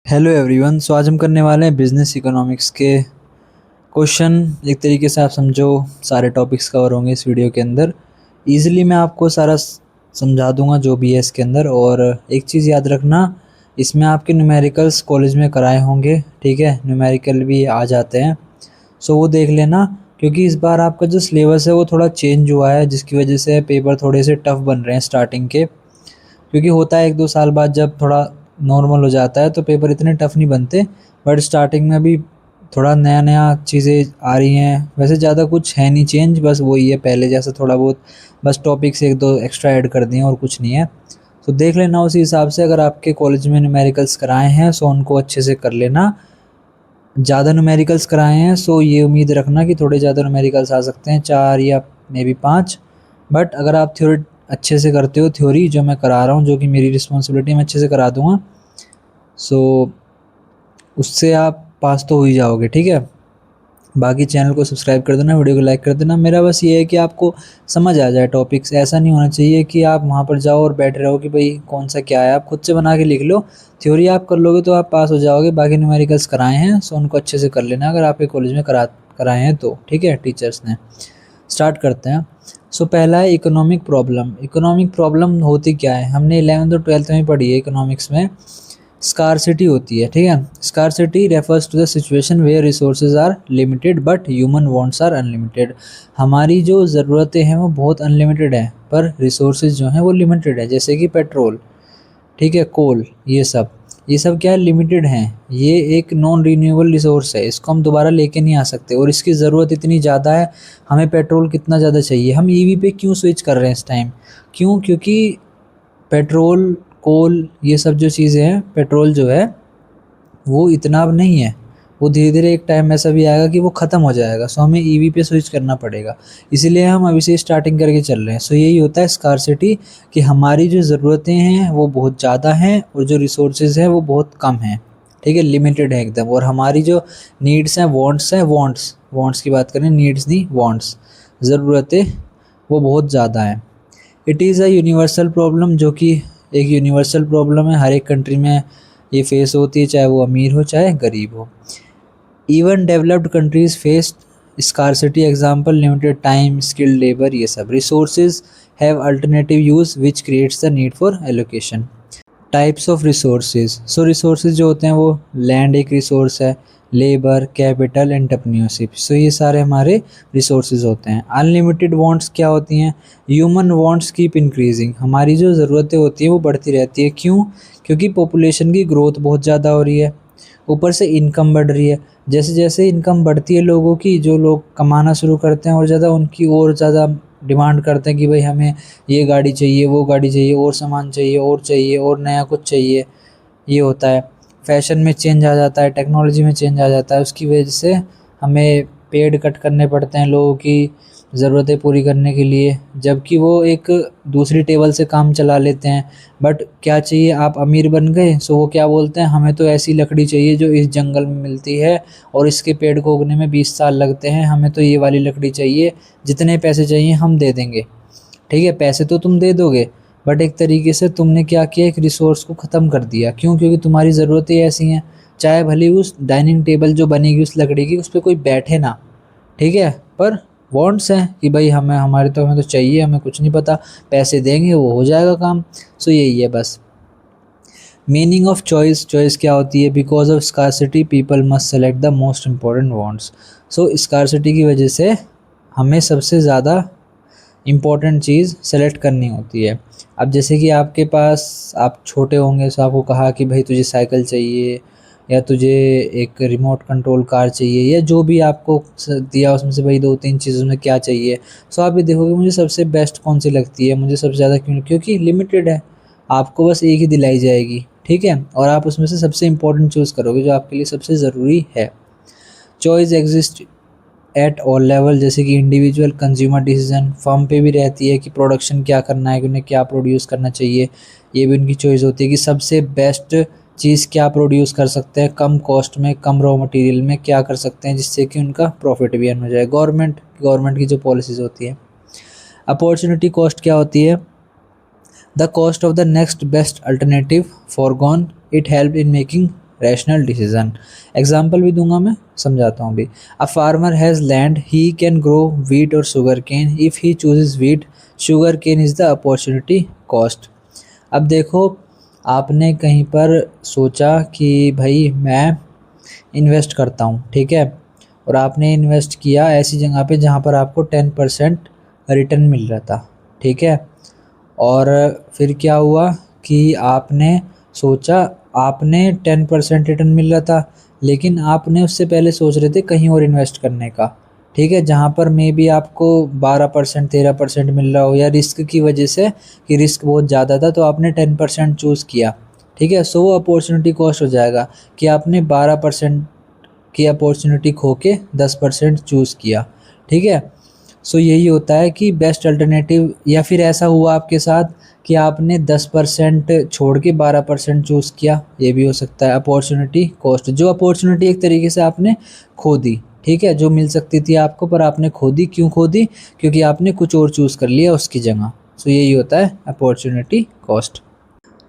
Hello everyone. सो आज हम करने वाले हैं बिजनेस इकोनॉमिक्स के क्वेश्चन। एक तरीके से आप समझो सारे टॉपिक्स कवर होंगे इस वीडियो के अंदर। इजीली मैं आपको सारा समझा दूंगा जो भी है इसके अंदर। और एक चीज़ याद रखना, इसमें आपके न्यूमेरिकल्स कॉलेज में कराए होंगे, ठीक है। न्यूमेरिकल भी आ जाते हैं, सो वो देख लेना। क्योंकि इस बार आपका जो सिलेबस है वो थोड़ा चेंज हुआ है, जिसकी वजह से पेपर थोड़े से टफ बन रहे हैं स्टार्टिंग के। क्योंकि होता है 1-2 साल बाद जब थोड़ा नॉर्मल हो जाता है तो पेपर इतने टफ नहीं बनते। बट स्टार्टिंग में अभी थोड़ा नया नया चीज़ें आ रही हैं। वैसे ज़्यादा कुछ है नहीं चेंज, बस वही है पहले जैसा थोड़ा बहुत, बस टॉपिक्स 1-2 एक्स्ट्रा ऐड कर दिए और कुछ नहीं है। तो देख लेना उसी हिसाब से। अगर आपके कॉलेज में न्यूमेरिकल्स कराए हैं सो उनको अच्छे से कर लेना। ज़्यादा न्यूमेरिकल्स कराए हैं सो ये उम्मीद रखना कि थोड़े ज़्यादा न्यूमेरिकल्स आ सकते हैं, 4 या मे बी 5। बट अगर आप थ्योरी अच्छे से करते हो, थ्योरी जो मैं करा रहा हूँ, जो कि मेरी रिस्पॉन्सिबिलिटी, मैं अच्छे से करा दूँगा, सो उससे आप पास तो हो ही जाओगे, ठीक है। बाकी चैनल को सब्सक्राइब कर देना, वीडियो को लाइक कर देना। मेरा बस ये है कि आपको समझ आ जाए टॉपिक्स। ऐसा नहीं होना चाहिए कि आप वहाँ पर जाओ और बैठे रहो कि भाई कौन सा क्या है। आप खुद से बना के लिख लो, थ्योरी आप कर लोगे तो आप पास हो जाओगे। बाकी न्यूमेरिकल्स कराए हैं सो उनको अच्छे से कर लेना, अगर आपके कॉलेज में कराए हैं तो, ठीक है, टीचर्स ने। स्टार्ट करते हैं। सो पहला है इकोनॉमिक प्रॉब्लम। इकोनॉमिक प्रॉब्लम होती क्या है, हमने 11th और 12th में पढ़ी है इकोनॉमिक्स में। स्कारसिटी होती है, ठीक है। Scarcity refers to the situation where resources are limited but human wants are unlimited. हमारी जो ज़रूरतें हैं वो बहुत अनलिमिटेड है, पर रिसोर्सेज जो हैं वो लिमिटेड है। जैसे कि पेट्रोल, ठीक है, कोल, ये सब क्या है, लिमिटेड हैं। ये एक नॉन रीन्यूएबल रिसोर्स है, इसको हम दोबारा लेके नहीं आ सकते। और इसकी ज़रूरत इतनी ज़्यादा है, हमें पेट्रोल कितना ज़्यादा चाहिए। हम ईवी पे क्यों स्विच कर रहे हैं इस टाइम? क्यों? क्योंकि पेट्रोल, कोल, ये सब जो चीज़ें हैं, पेट्रोल जो है वो इतना अब नहीं है। वो धीरे धीरे एक टाइम ऐसा भी आएगा कि वो ख़त्म हो जाएगा। सो हमें ईवी पे स्विच करना पड़ेगा। इसीलिए हम अभी से स्टार्टिंग करके चल रहे हैं। सो यही होता है स्कारसिटी, कि हमारी जो ज़रूरतें हैं वो बहुत ज़्यादा हैं और जो रिसोर्सेज हैं वो बहुत कम हैं, ठीक है, लिमिटेड है एकदम। और हमारी जो नीड्स हैं, वांट्स की बात करें, नीड्स नहीं, वांट्स, ज़रूरतें, वो बहुत ज़्यादा हैं। It is a universal problem, जो कि एक यूनिवर्सल प्रॉब्लम है, हर एक कंट्री में ये फेस होती है, चाहे वो अमीर हो चाहे गरीब हो। Even developed countries face scarcity, example limited time, skilled labour, ये सब। Resources have alternative use which creates the need for allocation. Types of resources. So resources जो होते हैं वो, लैंड एक रिसोर्स है, लेबर, कैपिटल, एंटरप्रेन्योरशिप, सो ये सारे हमारे रिसोर्सेज होते हैं। अनलिमिटेड वांट्स क्या होती हैं? ह्यूमन वांट्स कीप इंक्रीजिंग, हमारी जो ज़रूरतें होती हैं वो बढ़ती रहती है। क्यों? क्योंकि पॉपुलेशन की ग्रोथ बहुत ज़्यादा हो रही है, ऊपर से इनकम बढ़ रही है। जैसे जैसे इनकम बढ़ती है लोगों की, जो लोग कमाना शुरू करते हैं और ज़्यादा, उनकी और ज़्यादा डिमांड करते हैं कि भाई हमें ये गाड़ी चाहिए, वो गाड़ी चाहिए, और सामान चाहिए और नया कुछ चाहिए। ये होता है। फैशन में चेंज आ जाता है, टेक्नोलॉजी में चेंज आ जाता है, उसकी वजह से हमें पेड़ कट करने पड़ते हैं लोगों की ज़रूरतें पूरी करने के लिए, जबकि वो एक दूसरी टेबल से काम चला लेते हैं। बट क्या चाहिए, आप अमीर बन गए सो वो क्या बोलते हैं, हमें तो ऐसी लकड़ी चाहिए जो इस जंगल में मिलती है और इसके पेड़ को उगने में 20 साल लगते हैं, हमें तो ये वाली लकड़ी चाहिए, जितने पैसे चाहिए हम दे देंगे। ठीक है, पैसे तो तुम दे दोगे, बट एक तरीके से तुमने क्या किया, एक रिसोर्स को ख़त्म कर दिया। क्यों? क्योंकि तुम्हारी ज़रूरतें ऐसी हैं। चाहे भले उस डाइनिंग टेबल जो बनेगी उस लकड़ी की, उस पर कोई बैठे ना, ठीक है, पर वांट्स हैं कि भाई हमें तो चाहिए, हमें कुछ नहीं पता, पैसे देंगे वो हो जाएगा काम। सो यही है बस। Meaning of choice. चॉइस क्या होती है? Because of scarcity people must select the most important wants. So scarcity की वजह से हमें सबसे ज़्यादा इम्पॉर्टेंट चीज़ सेलेक्ट करनी होती है। अब जैसे कि आपके पास, आप छोटे होंगे तो आपको कहा कि भाई तुझे साइकिल चाहिए, या तुझे एक रिमोट कंट्रोल कार चाहिए, या जो भी आपको दिया उसमें से भाई 2-3 चीज़ों में क्या चाहिए। सो आप ये देखोगे मुझे सबसे बेस्ट कौन सी लगती है, मुझे सबसे ज़्यादा क्यों, क्योंकि लिमिटेड है, आपको बस एक ही दिलाई जाएगी, ठीक है। और आप उसमें से सबसे इम्पोर्टेंट चूज़ करोगे जो आपके लिए सबसे ज़रूरी है। Choice exist at all level, जैसे कि इंडिविजुअल, कंज्यूमर डिसीजन, फर्म पे भी रहती है कि प्रोडक्शन क्या करना है, कि उन्हें क्या प्रोड्यूस करना चाहिए, ये भी उनकी चॉइस होती है कि सबसे बेस्ट चीज़ क्या प्रोड्यूस कर सकते हैं, कम कॉस्ट में, कम रॉ मटेरियल में क्या कर सकते हैं जिससे कि उनका प्रॉफिट भी अर्न हो जाए। गवर्नमेंट की जो पॉलिसीज़ होती है। अपॉर्चुनिटी कॉस्ट क्या होती है? The cost of the next best alternative forgone, it help in making rational decision. Example भी दूंगा, मैं समझाता हूँ भी। A farmer has land, he can grow wheat और sugarcane, if he chooses wheat sugarcane is the opportunity cost. अब देखो, आपने कहीं पर सोचा कि भाई मैं इन्वेस्ट करता हूँ, ठीक है, और आपने इन्वेस्ट किया ऐसी जगह पे जहाँ पर आपको 10% रिटर्न मिल रहा था, ठीक है। और फिर क्या हुआ कि आपने सोचा, आपने 10% रिटर्न मिल रहा था, लेकिन आपने उससे पहले सोच रहे थे कहीं और इन्वेस्ट करने का, ठीक है, जहाँ पर मे बी आपको 12% 13% मिल रहा हो, या रिस्क की वजह से कि रिस्क बहुत ज़्यादा था तो आपने 10% चूज़ किया, ठीक है। सो वो अपॉर्चुनिटी कॉस्ट हो जाएगा कि आपने 12% की अपॉर्चुनिटी खो के 10% चूज़ किया, ठीक है। सो यही होता है कि बेस्ट अल्टरनेटिव, या फिर ऐसा हुआ आपके साथ कि आपने 10% छोड़ के 12% चूज़ किया, ये भी हो सकता है। अपॉर्चुनिटी कॉस्ट, जो अपॉर्चुनिटी एक तरीके से आपने खो दी, ठीक है, जो मिल सकती थी आपको पर आपने खो दी। क्यों खो दी? क्योंकि आपने कुछ और चूज़ कर लिया उसकी जगह। सो यही होता है अपॉर्चुनिटी कॉस्ट।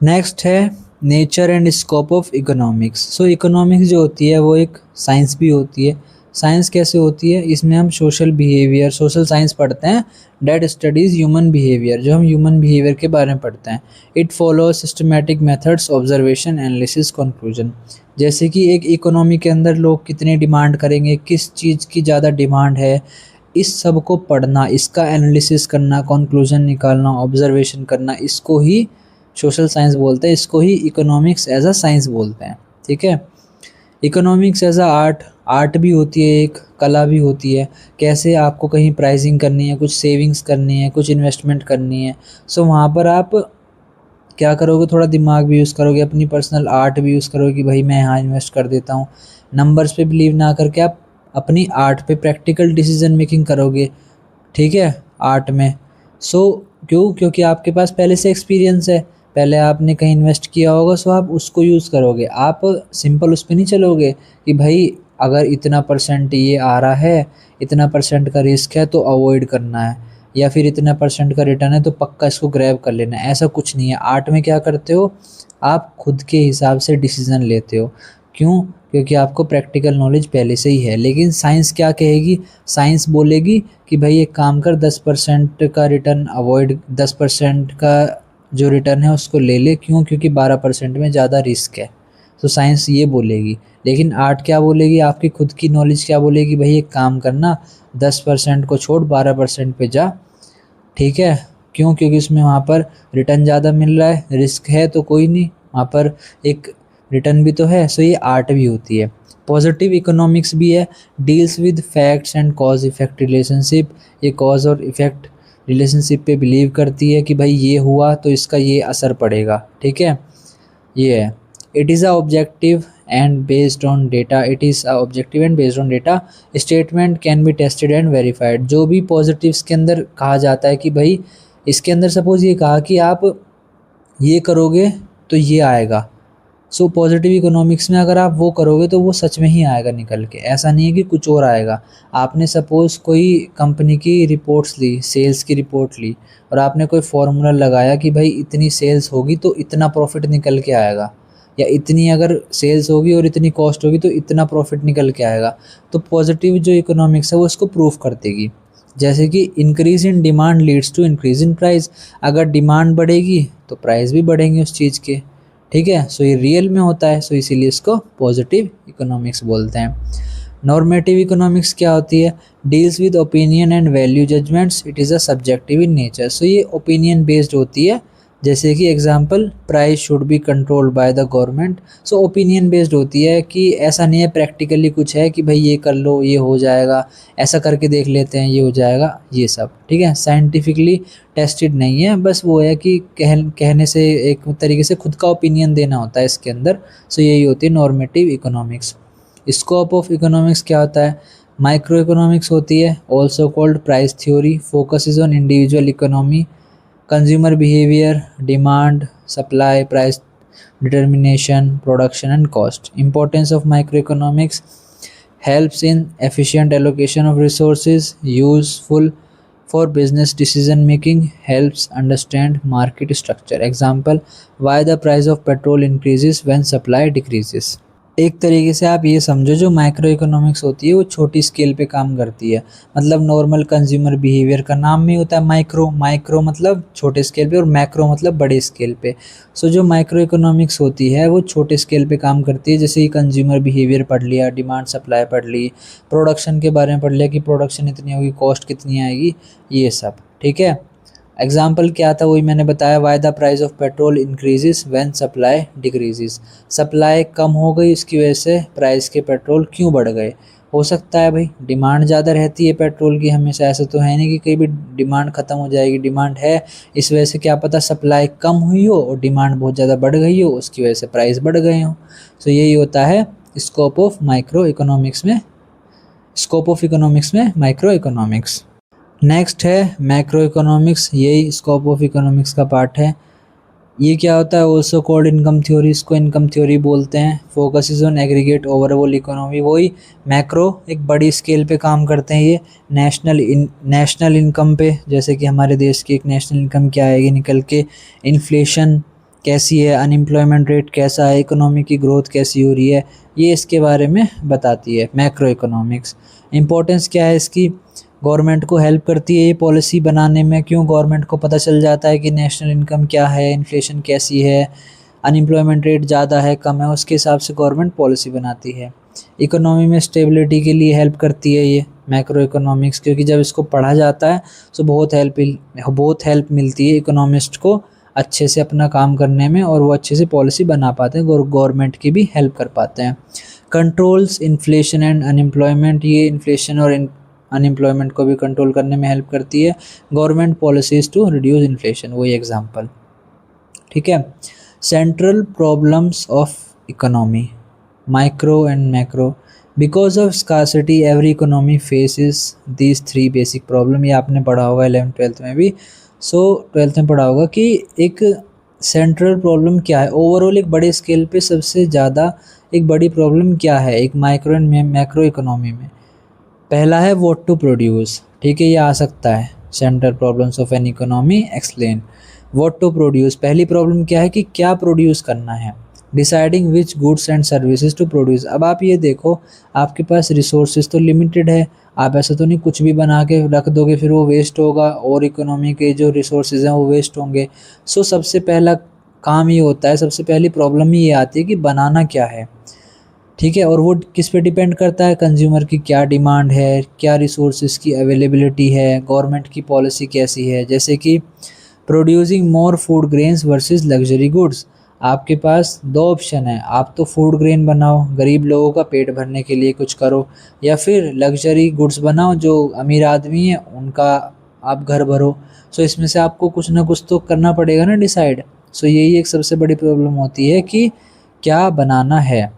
नेक्स्ट है nature and scope of economics. So economics जो होती है वो एक साइंस भी होती है। साइंस कैसे होती है? इसमें हम सोशल बिहेवियर, सोशल साइंस पढ़ते हैं, डेट स्टडीज़ ह्यूमन बिहेवियर, जो हम ह्यूमन बिहेवियर के बारे में पढ़ते हैं। It follow systematic methods, observation, analysis, conclusion. जैसे कि एक इकोनॉमी के अंदर लोग कितने डिमांड करेंगे, किस चीज़ की ज़्यादा डिमांड है, इस सब को पढ़ना, इसका एनालिसिस करना, कंक्लूजन निकालना, ऑब्जर्वेशन करना, इसको ही सोशल साइंस बोलते हैं, इसको ही इकोनॉमिक्स एज अ साइंस बोलते हैं, ठीक है। Economics as a art, art भी होती है, एक कला भी होती है। कैसे आपको कहीं प्राइसिंग करनी है, कुछ सेविंग्स करनी है, कुछ इन्वेस्टमेंट करनी है, सो वहाँ पर आप क्या करोगे, थोड़ा दिमाग भी यूज़ करोगे, अपनी पर्सनल आर्ट भी यूज़ करोगे कि भाई मैं यहाँ इन्वेस्ट कर देता हूँ। नंबर्स पे बिलीव ना करके आप अपनी आर्ट पे प्रैक्टिकल डिसीजन मेकिंग करोगे, ठीक है, आर्ट में। सो क्यों? क्योंकि आपके पास पहले से एक्सपीरियंस है, पहले आपने कहीं इन्वेस्ट किया होगा, सो आप उसको यूज़ करोगे। आप सिंपल उस पे नहीं चलोगे कि भाई अगर इतना परसेंट ये आ रहा है, इतना परसेंट का रिस्क है तो अवॉइड करना है, या फिर इतना परसेंट का रिटर्न है तो पक्का इसको ग्रैब कर लेना है। ऐसा कुछ नहीं है। आर्ट में क्या करते हो, आप खुद के हिसाब से डिसीजन लेते हो। क्यों? क्योंकि आपको प्रैक्टिकल नॉलेज पहले से ही है। लेकिन साइंस क्या कहेगी? साइंस बोलेगी कि भाई एक काम कर, 10% का रिटर्न अवॉइड, 10% का जो रिटर्न है उसको ले ले। क्यों? क्योंकि 12% में ज़्यादा रिस्क है। तो साइंस ये बोलेगी। लेकिन आर्ट क्या बोलेगी? आपकी खुद की नॉलेज क्या बोलेगी? भाई एक काम करना, 10% को छोड़ 12% पे जा, ठीक है। क्यों? क्योंकि उसमें वहाँ पर रिटर्न ज़्यादा मिल रहा है, रिस्क है तो कोई नहीं, वहाँ पर एक रिटर्न भी तो है। सो ये आर्ट भी होती है। पॉजिटिव इकोनॉमिक्स भी है, deals with facts and cause effect relationship. ये कॉज और इफेक्ट रिलेशनशिप पे बिलीव करती है कि भाई ये हुआ तो इसका ये असर पड़ेगा, ठीक है, ये है। It is a objective and based on data, it is a objective and based on data, statement can be tested and verified. जो भी पॉजिटिव्स के अंदर कहा जाता है कि भाई इसके अंदर सपोज ये कहा कि आप ये करोगे तो ये आएगा। सो पॉजिटिव इकोनॉमिक्स में अगर आप वो करोगे तो वो सच में ही आएगा निकल के, ऐसा नहीं है कि कुछ और आएगा। आपने सपोज़ कोई कंपनी की रिपोर्ट्स ली, सेल्स की रिपोर्ट ली, और आपने कोई फार्मूला लगाया कि भाई इतनी सेल्स होगी तो इतना प्रॉफिट निकल के आएगा, या इतनी अगर सेल्स होगी और इतनी कॉस्ट होगी तो इतना प्रॉफिट निकल के आएगा। तो पॉजिटिव जो इकोनॉमिक्स है वो इसको प्रूफ कर देगी। जैसे कि increase in demand leads to increase in price, अगर डिमांड बढ़ेगी तो प्राइस भी बढ़ेंगे उस चीज़ के, ठीक है। सो ये रियल में होता है, सो इसीलिए इसको पॉजिटिव इकोनॉमिक्स बोलते हैं। नॉर्मेटिव इकोनॉमिक्स क्या होती है? Deals with opinion and value judgments, it is a subjective in nature. So ये ओपिनियन बेस्ड होती है। जैसे कि example, price should be controlled by the government. So opinion based होती है कि ऐसा नहीं है प्रैक्टिकली कुछ है कि भाई ये कर लो ये हो जाएगा, ऐसा करके देख लेते हैं ये हो जाएगा, ये सब, ठीक है, साइंटिफिकली टेस्टेड नहीं है। बस वो है कि कहने से एक तरीके से खुद का ओपिनियन देना होता है इसके अंदर। सो यही होती है normative economics. Scope of economics क्या होता है? माइक्रो इकोनॉमिक्स होती है, also called price theory, focus is on individual economy, consumer behaviour, demand, supply, price determination, production and cost. Importance of microeconomics: helps in efficient allocation of resources, useful for business decision making, helps understand market structure. Example, why the price of petrol increases when supply decreases. एक तरीके से आप ये समझो, जो micro economics होती है वो छोटी स्केल पे काम करती है। मतलब नॉर्मल कंज्यूमर बिहेवियर का नाम में होता है माइक्रो, माइक्रो मतलब छोटे स्केल पे और मैक्रो मतलब बड़े स्केल पे। सो जो माइक्रो इकोनॉमिक्स होती है वो छोटे स्केल पे काम करती है, जैसे कि कंज्यूमर बिहेवियर पढ़ लिया, डिमांड सप्लाई पढ़ ली, प्रोडक्शन के बारे में पढ़ लिया कि प्रोडक्शन इतनी होगी, कॉस्ट कितनी आएगी, ये सब। ठीक है, एग्जाम्पल क्या था वही मैंने बताया, why the price of petrol increases when supply decreases. Supply कम हो गई, इसकी वजह से प्राइस के पेट्रोल क्यों बढ़ गए। हो सकता है भाई डिमांड ज़्यादा रहती है पेट्रोल की, हमेशा ऐसा तो है नहीं कि कहीं भी डिमांड ख़त्म हो जाएगी, डिमांड है, इस वजह से क्या पता सप्लाई कम हुई हो और डिमांड बहुत ज़्यादा बढ़ गई हो, उसकी वजह से प्राइस बढ़ गए हों। सो यही होता है स्कोप ऑफ माइक्रो इकोनॉमिक्स में, स्कोप ऑफ इकोनॉमिक्स में माइक्रो इकोनॉमिक्स। नेक्स्ट है मैक्रो इकोनॉमिक्स, यही स्कोप ऑफ इकोनॉमिक्स का पार्ट है। ये क्या होता है, ऑल्सो कॉल्ड इनकम थ्योरी, इसको इनकम थ्योरी बोलते हैं। Focuses on aggregate overall economy, वही मैक्रो एक बड़ी स्केल पे काम करते हैं ये, नेशनल इनकम पे, जैसे कि हमारे देश की एक नेशनल इनकम क्या आएगी निकल के, इन्फ्लेशन कैसी है, अनएम्प्लॉयमेंट रेट कैसा है, इकोनॉमी की ग्रोथ कैसी हो रही है, ये इसके बारे में बताती है मैक्रो इकोनॉमिक्स। इंपॉर्टेंस क्या है इसकी, गवर्नमेंट को हेल्प करती है ये पॉलिसी बनाने में। क्यों, गवर्नमेंट को पता चल जाता है कि नेशनल इनकम क्या है, इन्फ्लेशन कैसी है, अनएम्प्लॉयमेंट रेट ज़्यादा है कम है, उसके हिसाब से गवर्नमेंट पॉलिसी बनाती है। इकोनॉमी में स्टेबिलिटी के लिए हेल्प करती है ये मैक्रो इकोनॉमिक्स, क्योंकि जब इसको पढ़ा जाता है तो बहुत हेल्प मिलती है इकोनॉमिस्ट को अच्छे से अपना काम करने में, और वो अच्छे से पॉलिसी बना पाते हैं, गवर्नमेंट की भी हेल्प कर पाते हैं। कंट्रोल्स इन्फ्लेशन एंड अनएम्प्लॉयमेंट, ये इन्फ्लेशन और अनएम्प्लॉयमेंट को भी कंट्रोल करने में हेल्प करती है। Government policies to reduce inflation, वही एग्जांपल। ठीक है, central problems of economy micro and macro, because of scarcity every economy faces these three basic problem, ये आपने पढ़ा होगा 11th-12th में भी। सो 12th में पढ़ा होगा कि एक सेंट्रल प्रॉब्लम क्या है, ओवरऑल एक बड़े स्केल पे सबसे ज़्यादा एक बड़ी प्रॉब्लम क्या है एक माइक्रो एंड मैक्रो इकोनॉमी में। पहला है व्हाट टू प्रोड्यूस, ठीक है, ये आ सकता है central problems of an economy explain. What to produce, पहली प्रॉब्लम क्या है कि क्या प्रोड्यूस करना है। Deciding which goods and services to produce, अब आप ये देखो आपके पास रिसोर्सेज तो लिमिटेड है, आप ऐसा तो नहीं कुछ भी बना के रख दोगे फिर वो वेस्ट होगा और इकोनॉमी के जो रिसोर्सेज हैं वो वेस्ट होंगे। सो सबसे पहला काम ये होता है, सबसे पहली प्रॉब्लम ही ये आती है कि बनाना क्या है। ठीक है, और वो किस पे डिपेंड करता है, कंज्यूमर की क्या डिमांड है, क्या रिसोर्सेज की अवेलेबिलिटी है, गवर्नमेंट की पॉलिसी कैसी है। जैसे कि producing more food grains versus luxury goods, आपके पास दो ऑप्शन है, आप तो फूड ग्रेन बनाओ गरीब लोगों का पेट भरने के लिए कुछ करो, या फिर लग्जरी गुड्स बनाओ जो अमीर आदमी है उनका आप घर भरो। सो इसमें से आपको कुछ ना कुछ तो करना पड़ेगा ना डिसाइड। सो यही एक सबसे बड़ी प्रॉब्लम होती है कि क्या बनाना है।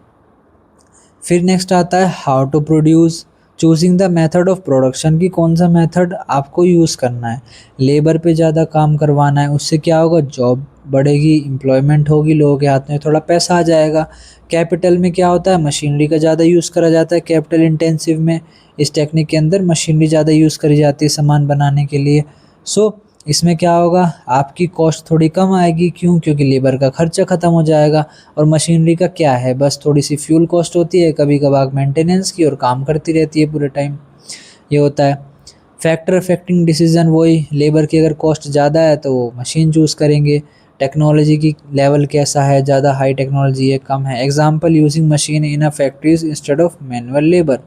फिर नेक्स्ट आता है how to produce, choosing the method of production, की कौन सा मेथड आपको यूज़ करना है। लेबर पे ज़्यादा काम करवाना है, उससे क्या होगा, जॉब बढ़ेगी, एम्प्लॉयमेंट होगी, लोगों के हाथ में थोड़ा पैसा आ जाएगा। कैपिटल में क्या होता है, मशीनरी का ज़्यादा यूज़ करा जाता है कैपिटल इंटेंसिव में, इस टेक्निक के अंदर मशीनरी ज़्यादा यूज़ करी जाती है सामान बनाने के लिए। सो इसमें क्या होगा, आपकी कॉस्ट थोड़ी कम आएगी, क्यों, क्योंकि लेबर का खर्चा ख़त्म हो जाएगा, और मशीनरी का क्या है, बस थोड़ी सी फ्यूल कॉस्ट होती है कभी कभार मेंटेनेंस की, और काम करती रहती है पूरे टाइम, ये होता है। फैक्टर अफेक्टिंग डिसीजन, वही लेबर की अगर कॉस्ट ज़्यादा है तो वो मशीन चूज़ करेंगे। टेक्नोलॉजी की लेवल कैसा है, ज़्यादा हाई टेक्नोलॉजी है कम है, example using machine in a factories instead of manual labour.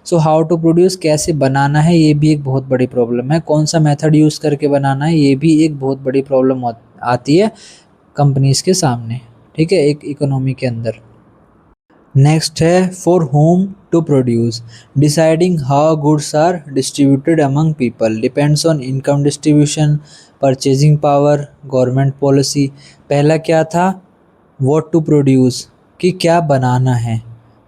So how to produce, कैसे बनाना है, ये भी एक बहुत बड़ी प्रॉब्लम है, कौन सा मेथड यूज़ करके बनाना है, ये भी एक बहुत बड़ी प्रॉब्लम आती है कंपनीज के सामने। ठीक है, एक इकोनॉमी के अंदर। नेक्स्ट है for whom to produce, deciding how goods are distributed among people, depends on income distribution, purchasing power, government policy. पहला क्या था, व्हाट टू प्रोड्यूस, कि क्या बनाना है।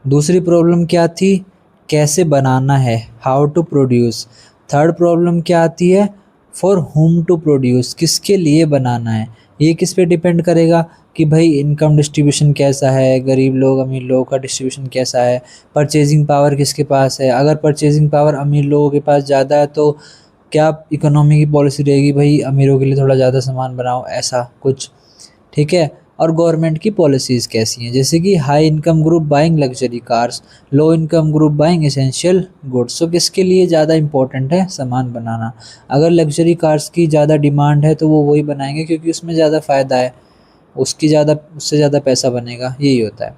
दूसरी प्रॉब्लम क्या थी, कैसे बनाना है, how to produce. Third problem क्या आती है, फॉर होम टू प्रोड्यूस, किसके लिए बनाना है। ये किस पे डिपेंड करेगा कि भाई इनकम डिस्ट्रीब्यूशन कैसा है, गरीब लोग अमीर लोगों का डिस्ट्रीब्यूशन कैसा है, परचेजिंग पावर किसके पास है। अगर परचेजिंग पावर अमीर लोगों के पास ज़्यादा है तो क्या इकोनॉमी की पॉलिसी रहेगी, भाई अमीरों के लिए थोड़ा ज़्यादा सामान बनाओ, ऐसा कुछ। ठीक है, और गवर्नमेंट की पॉलिसीज़ कैसी हैं, जैसे कि high income group buying luxury cars, low income group buying essential goods. So किसके लिए ज़्यादा इंपॉर्टेंट है सामान बनाना? अगर लग्जरी कार्स की ज़्यादा डिमांड है तो वो वही बनाएंगे क्योंकि उसमें ज़्यादा फ़ायदा है, उससे ज़्यादा पैसा बनेगा, यही होता है।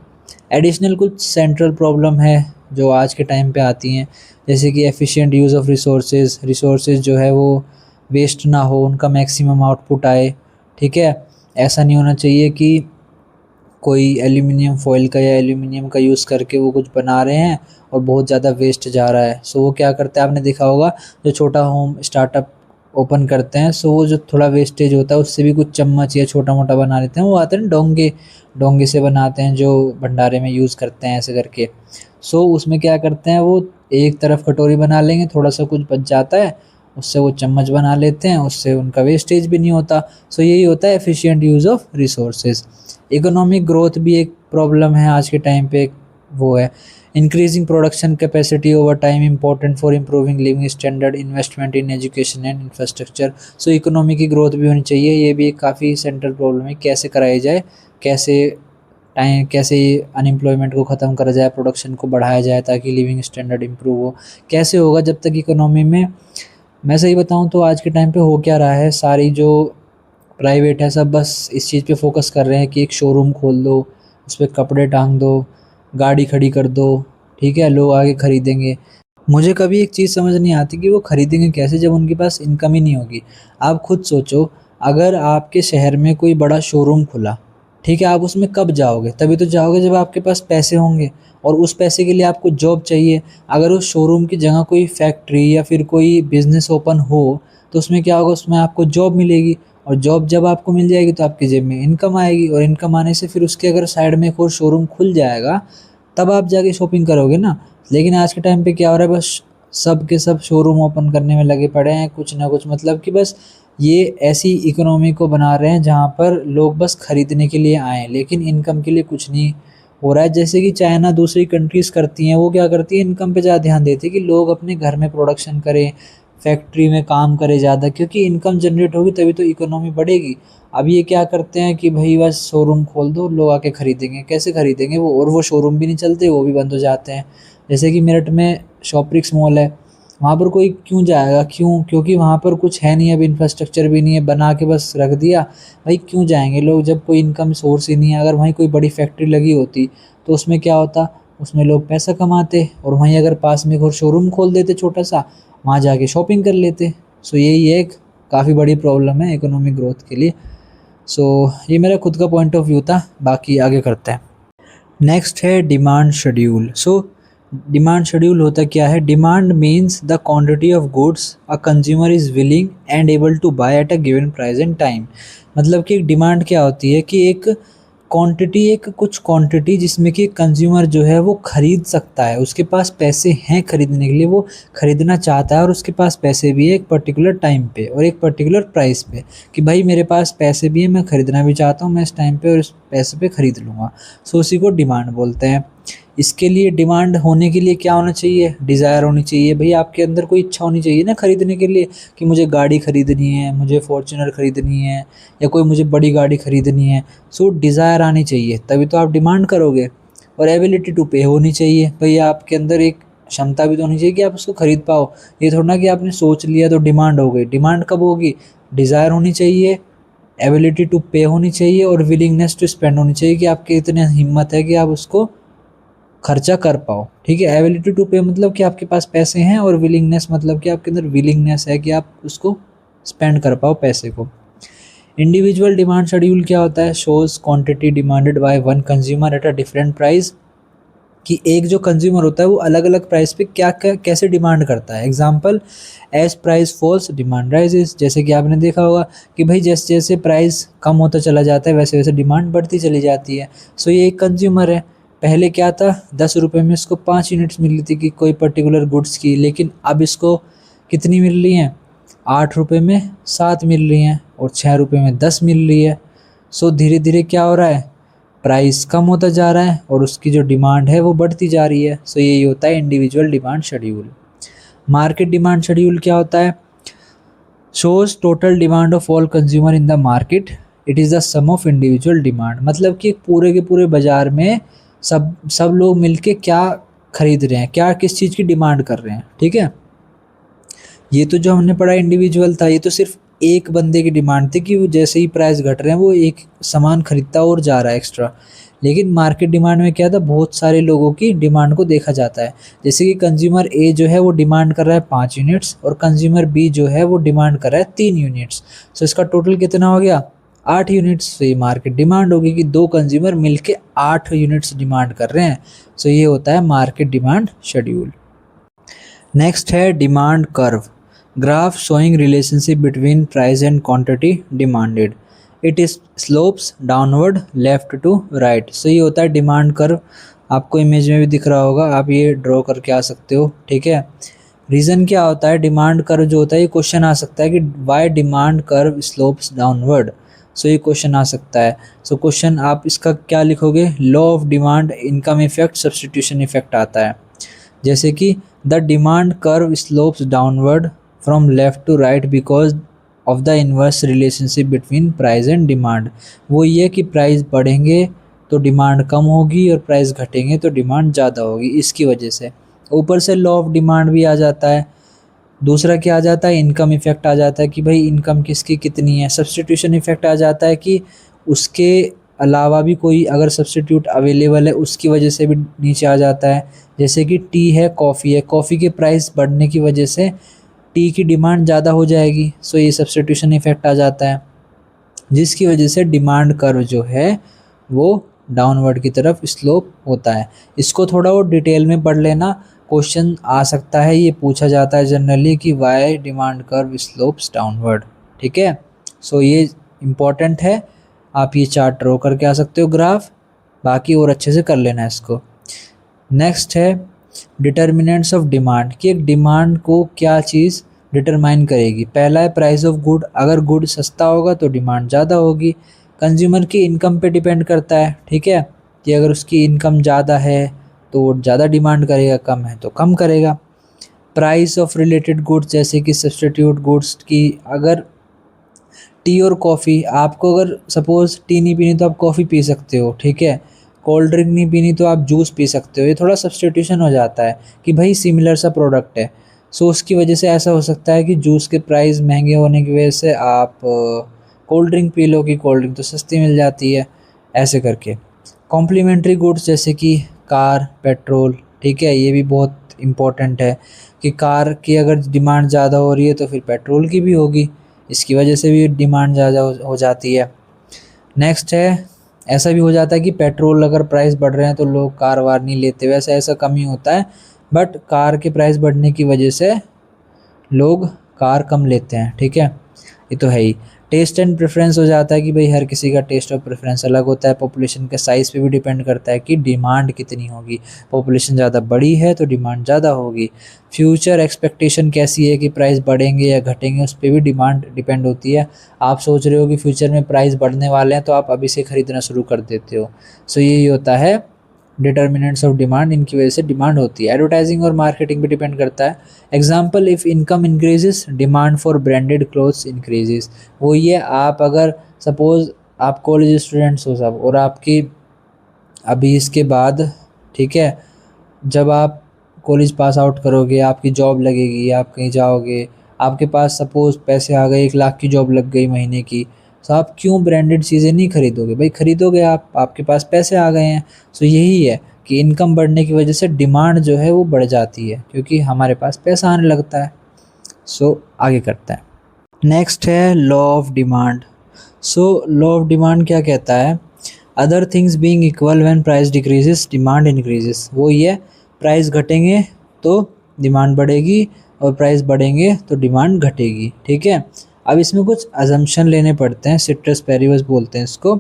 एडिशनल कुछ सेंट्रल प्रॉब्लम है जो आज के टाइम पे आती हैं, जैसे कि एफिशिएंट यूज़ ऑफ रिसोर्सेज जो है वो वेस्ट ना हो, उनका मैक्सिमम आउटपुट आए। ठीक है, ऐसा नहीं होना चाहिए कि कोई एल्यूमिनियम फॉयल का या एल्यूमिनियम का यूज़ करके वो कुछ बना रहे हैं और बहुत ज़्यादा वेस्ट जा रहा है। सो वो क्या करते हैं, आपने देखा होगा जो छोटा होम स्टार्टअप ओपन करते हैं, सो वो जो थोड़ा वेस्टेज होता है उससे भी कुछ चम्मच या छोटा मोटा बना लेते हैं, वो आते हैं डोंगे, डोंगे से बनाते हैं जो भंडारे में यूज़ करते हैं ऐसे करके। सो उसमें क्या करते हैं, वो एक तरफ कटोरी बना लेंगे, थोड़ा सा कुछ बच जाता है उससे वो चम्मच बना लेते हैं, उससे उनका वेस्टेज भी नहीं होता। सो यही होता है efficient use of resources. Economic growth भी एक प्रॉब्लम है आज के टाइम पे, वो है increasing production capacity over time important for improving living standard, investment in education and infrastructure. So economy की ग्रोथ भी होनी चाहिए, ये भी एक काफ़ी सेंट्रल प्रॉब्लम है, कैसे कराई जाए, कैसे अनएम्प्लॉयमेंट को ख़त्म करा जाए, प्रोडक्शन को बढ़ाया जाए ताकि लिविंग स्टैंडर्ड इम्प्रूव हो। कैसे होगा जब तक इकोनॉमी में, मैं सही बताऊं तो आज के टाइम पे हो क्या रहा है, सारी जो प्राइवेट है सब बस इस चीज़ पे फोकस कर रहे हैं कि एक शोरूम खोल दो, उस पर कपड़े टांग दो, गाड़ी खड़ी कर दो, ठीक है, लोग आगे खरीदेंगे। मुझे कभी एक चीज़ समझ नहीं आती कि वो खरीदेंगे कैसे जब उनके पास इनकम ही नहीं होगी। आप खुद सोचो, अगर आपके शहर में कोई बड़ा शोरूम खुला, ठीक है, आप उसमें कब जाओगे? तभी तो जाओगे जब आपके पास पैसे होंगे, और उस पैसे के लिए आपको जॉब चाहिए। अगर उस शोरूम की जगह कोई फैक्ट्री या फिर कोई बिज़नेस ओपन हो तो उसमें क्या होगा, उसमें आपको जॉब मिलेगी, और जॉब जब आपको मिल जाएगी तो आपकी जेब में इनकम आएगी, और इनकम आने से फिर उसके अगर साइड में एक और शोरूम खुल जाएगा तब आप जाके शॉपिंग करोगे ना। लेकिन आज के टाइम पे क्या हो रहा है, बस सब के सब शोरूम ओपन करने में लगे पड़े हैं, कुछ ना कुछ, मतलब कि बस ये ऐसी इकोनॉमी को बना रहे हैं जहाँ पर लोग बस खरीदने के लिए आएँ लेकिन इनकम के लिए कुछ नहीं हो रहा है। जैसे कि चाइना दूसरी कंट्रीज़ करती हैं, वो क्या करती है, इनकम पे ज़्यादा ध्यान देती है कि लोग अपने घर में प्रोडक्शन करें, फैक्ट्री में काम करें ज़्यादा, क्योंकि इनकम जनरेट होगी तभी तो इकोनॉमी बढ़ेगी। अब ये क्या करते हैं कि भाई बस शोरूम खोल दो, लोग आके खरीदेंगे, कैसे खरीदेंगे वो, और वो शोरूम भी नहीं चलते, वो भी बंद हो जाते हैं। जैसे कि मेरठ में शॉपरिक्स मॉल है, वहाँ पर कोई क्यों जाएगा, क्यों? क्योंकि वहाँ पर कुछ है नहीं, अब इंफ्रास्ट्रक्चर भी नहीं है, बना के बस रख दिया। भाई क्यों जाएंगे लोग जब कोई इनकम सोर्स ही नहीं है? अगर वहीं कोई बड़ी फैक्ट्री लगी होती तो उसमें क्या होता, उसमें लोग पैसा कमाते, और वहीं अगर पास में एक और शोरूम खोल देते छोटा सा, वहाँ जाके शॉपिंग कर लेते। सो यही एक काफ़ी बड़ी प्रॉब्लम है इकोनॉमिक ग्रोथ के लिए। सो ये मेरा खुद का पॉइंट ऑफ व्यू था, बाकी आगे करते हैं। नेक्स्ट है demand schedule. So demand schedule होता क्या है? Demand means the quantity of goods a consumer is willing and able to buy at a given price and time. मतलब कि एक डिमांड क्या होती है कि एक कुछ क्वांटिटी जिसमें कि कंज्यूमर जो है वो खरीद सकता है, उसके पास पैसे हैं खरीदने के लिए, वो खरीदना चाहता है और उसके पास पैसे भी है एक पर्टिकुलर टाइम पे और एक पर्टिकुलर प्राइस पे, कि भाई मेरे पास पैसे भी हैं, मैं खरीदना भी चाहता हूँ, मैं इस टाइम पे और इस पैसे पे खरीद लूँगा। सो उसी को डिमांड बोलते हैं। इसके लिए डिमांड होने के लिए क्या होना चाहिए? डिज़ायर होनी चाहिए। भई आपके अंदर कोई इच्छा होनी चाहिए ना खरीदने के लिए, कि मुझे गाड़ी खरीदनी है, मुझे फॉर्च्यूनर खरीदनी है, या कोई मुझे बड़ी गाड़ी खरीदनी है। सो डिज़ायर आनी चाहिए, तभी तो आप डिमांड करोगे। और एबिलिटी टू पे होनी चाहिए। भई आपके अंदर एक क्षमता भी तो होनी चाहिए कि आप उसको खरीद पाओ। ये थोड़ा ना कि आपने सोच लिया तो डिमांड हो गई। डिमांड कब होगी? डिज़ायर होनी चाहिए, एबिलिटी टू पे होनी चाहिए, और विलिंगनेस टू स्पेंड होनी चाहिए कि आपके इतने हिम्मत है कि आप उसको खर्चा कर पाओ। ठीक है, एबिलिटी टू पे मतलब कि आपके पास पैसे हैं, और विलिंगनेस मतलब कि आपके अंदर विलिंगनेस है कि आप उसको स्पेंड कर पाओ पैसे को। इंडिविजुअल डिमांड शेड्यूल क्या होता है? Shows quantity demanded by one consumer eight a different price, कि एक जो कंज्यूमर होता है वो अलग अलग प्राइस पे क्या क्या कैसे डिमांड करता है। Example, as price falls demand rises. जैसे कि आपने देखा होगा कि भाई जैसे जैसे प्राइस कम होता चला जाता है वैसे वैसे डिमांड बढ़ती चली जाती है। सो ये एक कंज्यूमर है, पहले क्या था, 10 रुपये में इसको 5 यूनिट्स मिल रही थी कि कोई पर्टिकुलर गुड्स की, लेकिन अब इसको कितनी मिल रही हैं? 8 रुपये में 7 मिल रही हैं, और 6 रुपये में 10 मिल रही है। सो धीरे धीरे क्या हो रहा है, प्राइस कम होता जा रहा है और उसकी जो डिमांड है वो बढ़ती जा रही है। सो यही होता है individual demand schedule. Market demand schedule क्या होता है? Shows total demand of all consumer in the market, it is the sum of individual demand, मतलब कि पूरे के पूरे बाज़ार में सब सब लोग मिलके क्या खरीद रहे हैं, क्या किस चीज़ की डिमांड कर रहे हैं, ठीक है। ये तो जो हमने पढ़ा इंडिविजुअल था, ये तो सिर्फ एक बंदे की डिमांड थी कि वो जैसे ही प्राइस घट रहे हैं वो एक सामान खरीदता और जा रहा है एक्स्ट्रा। लेकिन मार्केट डिमांड में क्या था, बहुत सारे लोगों की डिमांड को देखा जाता है। जैसे कि कंज्यूमर ए जो है वो डिमांड कर रहा है 5 यूनिट्स और कंज्यूमर बी जो है वो डिमांड कर रहा है 3 यूनिट्स। सो इसका टोटल कितना हो गया, 8 यूनिट्स। तो ये मार्केट डिमांड होगी कि दो कंज्यूमर मिलके 8 यूनिट्स डिमांड कर रहे हैं। सो ये होता है मार्केट डिमांड शेड्यूल। नेक्स्ट है demand curve, graph showing relationship between price and quantity demanded, it is slopes downward left to right. So ये होता है डिमांड कर्व, आपको इमेज में भी दिख रहा होगा, आप ये ड्रॉ करके आ सकते हो, ठीक है। रीज़न क्या होता है, डिमांड कर्व जो होता है, ये क्वेश्चन आ सकता है कि why demand curve slopes downward. So ये क्वेश्चन आ सकता है। सो क्वेश्चन आप इसका क्या लिखोगे, law of demand income effect substitution effect आता है। जैसे कि the demand curve slopes downward from left to right because of the inverse relationship between price and demand. वो ये कि प्राइस बढ़ेंगे तो डिमांड कम होगी और प्राइस घटेंगे तो डिमांड ज़्यादा होगी, इसकी वजह से। ऊपर से लॉ ऑफ डिमांड भी आ जाता है। दूसरा क्या आ जाता है, इनकम इफेक्ट आ जाता है कि भाई इनकम किसकी कितनी है। सब्सटीट्यूशन इफेक्ट आ जाता है कि उसके अलावा भी कोई अगर सब्सटीट्यूट अवेलेबल है उसकी वजह से भी नीचे आ जाता है। जैसे कि टी है, कॉफ़ी है, कॉफ़ी के प्राइस बढ़ने की वजह से टी की डिमांड ज़्यादा हो जाएगी। सो ये सब्सटीट्यूशन इफेक्ट आ जाता है, जिसकी वजह से डिमांड कर्व जो है वो डाउनवर्ड की तरफ स्लोप होता है। इसको थोड़ा और डिटेल में पढ़ लेना, क्वेश्चन आ सकता है, ये पूछा जाता है जनरली कि why demand curve slopes downward, ठीक है। सो ये इम्पॉर्टेंट है, आप ये चार्ट ड्रॉ करके आ सकते हो ग्राफ, बाकी और अच्छे से कर लेना इसको। नेक्स्ट है डिटर्मिनेंट्स ऑफ डिमांड, कि एक डिमांड को क्या चीज़ डिटरमाइन करेगी। पहला है प्राइस ऑफ गुड, अगर गुड सस्ता होगा तो डिमांड ज़्यादा होगी। कंज्यूमर की इनकम पे डिपेंड करता है, ठीक है, कि अगर उसकी इनकम ज़्यादा है तो वो ज़्यादा डिमांड करेगा, कम है तो कम करेगा। प्राइस ऑफ रिलेटेड गुड्स, जैसे कि सब्सटीट्यूट गुड्स की, अगर टी और कॉफ़ी, आपको अगर सपोज़ टी नहीं पीनी तो आप कॉफ़ी पी सकते हो, ठीक है। कोल्ड ड्रिंक नहीं पीनी तो आप जूस पी सकते हो। ये थोड़ा सब्सटीट्यूशन हो जाता है कि भाई सिमिलर सा प्रोडक्ट है। सो उसकी वजह से ऐसा हो सकता है कि जूस के प्राइस महंगे होने की वजह से आप कोल्ड ड्रिंक पी लो कि कोल्ड ड्रिंक तो सस्ती मिल जाती है, ऐसे करके। कॉम्प्लीमेंट्री गुड्स जैसे कि कार, पेट्रोल, ठीक है, ये भी बहुत इम्पोर्टेंट है कि कार की अगर डिमांड ज़्यादा हो रही है तो फिर पेट्रोल की भी होगी, इसकी वजह से भी डिमांड ज़्यादा हो जाती है। नेक्स्ट है, ऐसा भी हो जाता है कि पेट्रोल अगर प्राइस बढ़ रहे हैं तो लोग कार वार नहीं लेते, वैसे ऐसा कम ही होता है, बट कार के प्राइस बढ़ने की वजह से लोग कार कम लेते हैं, ठीक है, ये तो है ही। टेस्ट एंड प्रेफरेंस हो जाता है कि भाई हर किसी का टेस्ट और प्रेफरेंस अलग होता है। पॉपुलेशन के साइज़ पे भी डिपेंड करता है कि डिमांड कितनी होगी। पॉपुलेशन ज़्यादा बड़ी है तो डिमांड ज़्यादा होगी। फ्यूचर एक्सपेक्टेशन कैसी है कि प्राइस बढ़ेंगे या घटेंगे, उस पर भी डिमांड डिपेंड होती है। आप सोच रहे हो कि फ्यूचर में प्राइस बढ़ने वाले हैं तो आप अभी से ख़रीदना शुरू कर देते हो। सो यही होता है डिटर्मिनेंट्स ऑफ डिमांड, इनकी वजह से डिमांड होती है। एडवर्टाइजिंग और मार्केटिंग भी डिपेंड करता है। Example, if income increases demand for branded clothes increases. वो ये, आप अगर सपोज़ आप कॉलेज स्टूडेंट्स हो सब, और आपकी अभी इसके बाद, ठीक है, जब आप कॉलेज पास आउट करोगे, आपकी जॉब लगेगी, आप कहीं जाओगे, आपके पास सपोज़ पैसे आ गए, 1 लाख की जॉब लग गई महीने की, तो आप क्यों ब्रांडेड चीज़ें नहीं खरीदोगे भाई, खरीदोगे आप, आपके पास पैसे आ गए हैं। सो यही है कि इनकम बढ़ने की वजह से डिमांड जो है वो बढ़ जाती है, क्योंकि हमारे पास पैसा आने लगता है। सो आगे करते हैं। नेक्स्ट है law of demand. So law of demand क्या कहता है, other things being equal when price decreases demand increases. वो ये, प्राइस घटेंगे तो डिमांड बढ़ेगी और प्राइस बढ़ेंगे तो डिमांड घटेगी, ठीक है। अब इसमें कुछ अजम्पशन लेने पड़ते हैं, सिट्रस पेरिबस बोलते हैं इसको।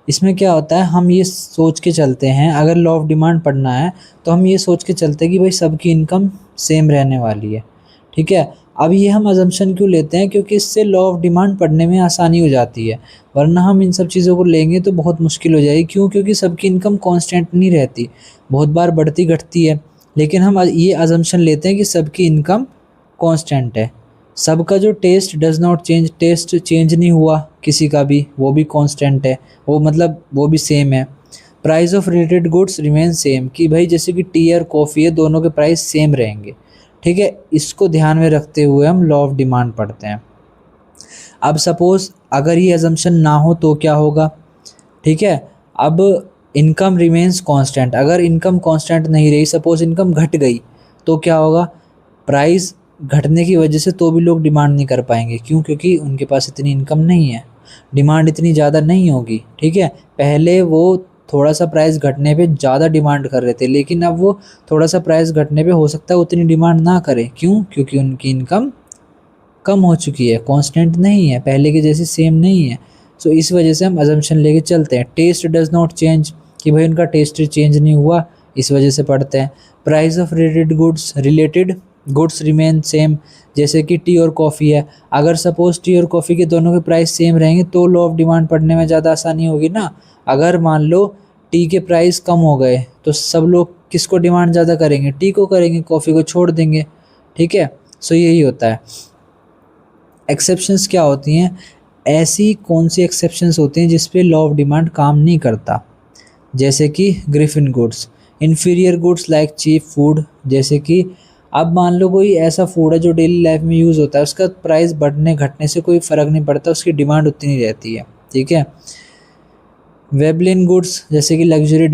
इसमें क्या होता है, हम ये सोच के चलते हैं, अगर लॉ ऑफ डिमांड पढ़ना है तो हम ये सोच के चलते हैं कि भाई सबकी इनकम सेम रहने वाली है, ठीक है। अब ये हम अजम्पशन क्यों लेते हैं, क्योंकि इससे लॉ ऑफ डिमांड पढ़ने में आसानी हो जाती है, वरना हम इन सब चीज़ों को लेंगे तो बहुत मुश्किल हो जाएगी। क्यों, क्योंकि सबकी इनकम कांस्टेंट नहीं रहती, बहुत बार बढ़ती घटती है। लेकिन हम ये अजम्पशन लेते हैं कि सबकी इनकम कांस्टेंट है, सबका जो taste does not change, taste change नहीं हुआ किसी का भी, वो भी कांस्टेंट है, वो मतलब वो भी सेम है। Price of related goods remain same, कि भाई जैसे कि टी और कॉफ़ी है, दोनों के प्राइस सेम रहेंगे। ठीक है, इसको ध्यान में रखते हुए हम लॉ ऑफ डिमांड पढ़ते हैं। अब सपोज अगर ये अजम्पशन ना हो तो क्या होगा? ठीक है, अब इनकम रिमेन्स कांस्टेंट, अगर इनकम कांस्टेंट नहीं रही, सपोज इनकम घट गई, तो क्या होगा? प्राइस घटने की वजह से तो भी लोग डिमांड नहीं कर पाएंगे। क्यों? क्योंकि उनके पास इतनी इनकम नहीं है, डिमांड इतनी ज़्यादा नहीं होगी। ठीक है, पहले वो थोड़ा सा प्राइस घटने पे ज़्यादा डिमांड कर रहे थे, लेकिन अब वो थोड़ा सा प्राइस घटने पे हो सकता है उतनी डिमांड ना करें। क्यों? क्योंकि उनकी इनकम कम हो चुकी है, कांस्टेंट नहीं है, पहले की जैसी सेम नहीं है। सो इस वजह से हम अजम्पशन लेके चलते हैं। टेस्ट डज नॉट चेंज, कि भाई उनका टेस्ट चेंज नहीं हुआ, इस वजह से पढ़ते हैं। Price of related goods remain same, जैसे कि टी और कॉफ़ी है, अगर सपोज टी और कॉफ़ी के दोनों के प्राइस सेम रहेंगे तो लॉ ऑफ डिमांड पढ़ने में ज़्यादा आसानी होगी ना। अगर मान लो टी के प्राइस कम हो गए तो सब लोग किसको डिमांड ज़्यादा करेंगे? टी को करेंगे, कॉफ़ी को छोड़ देंगे। ठीक है, सो यही होता है। एक्सेप्शंस क्या होती हैं? ऐसी कौन सी एक्सेप्शंस होती हैं जिस पे लॉ ऑफ डिमांड काम नहीं करता? जैसे कि Giffen goods, inferior goods like cheap food, जैसे कि अब मान लो कोई ऐसा फूड है जो डेली लाइफ में यूज़ होता है, उसका प्राइस बढ़ने घटने से कोई फ़र्क नहीं पड़ता, उसकी डिमांड उतनी नहीं रहती है। ठीक है, वेबलिन गुड्स, जैसे कि लग्जरी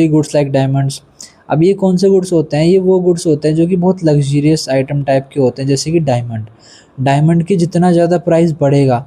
गुड्स लाइक डायमंड्स। अब ये कौन से गुड्स होते हैं? ये वो गुड्स होते हैं जो कि बहुत लग्जरियस आइटम टाइप के होते हैं, जैसे कि डायमंड। डायमंड की जितना ज़्यादा प्राइस बढ़ेगा,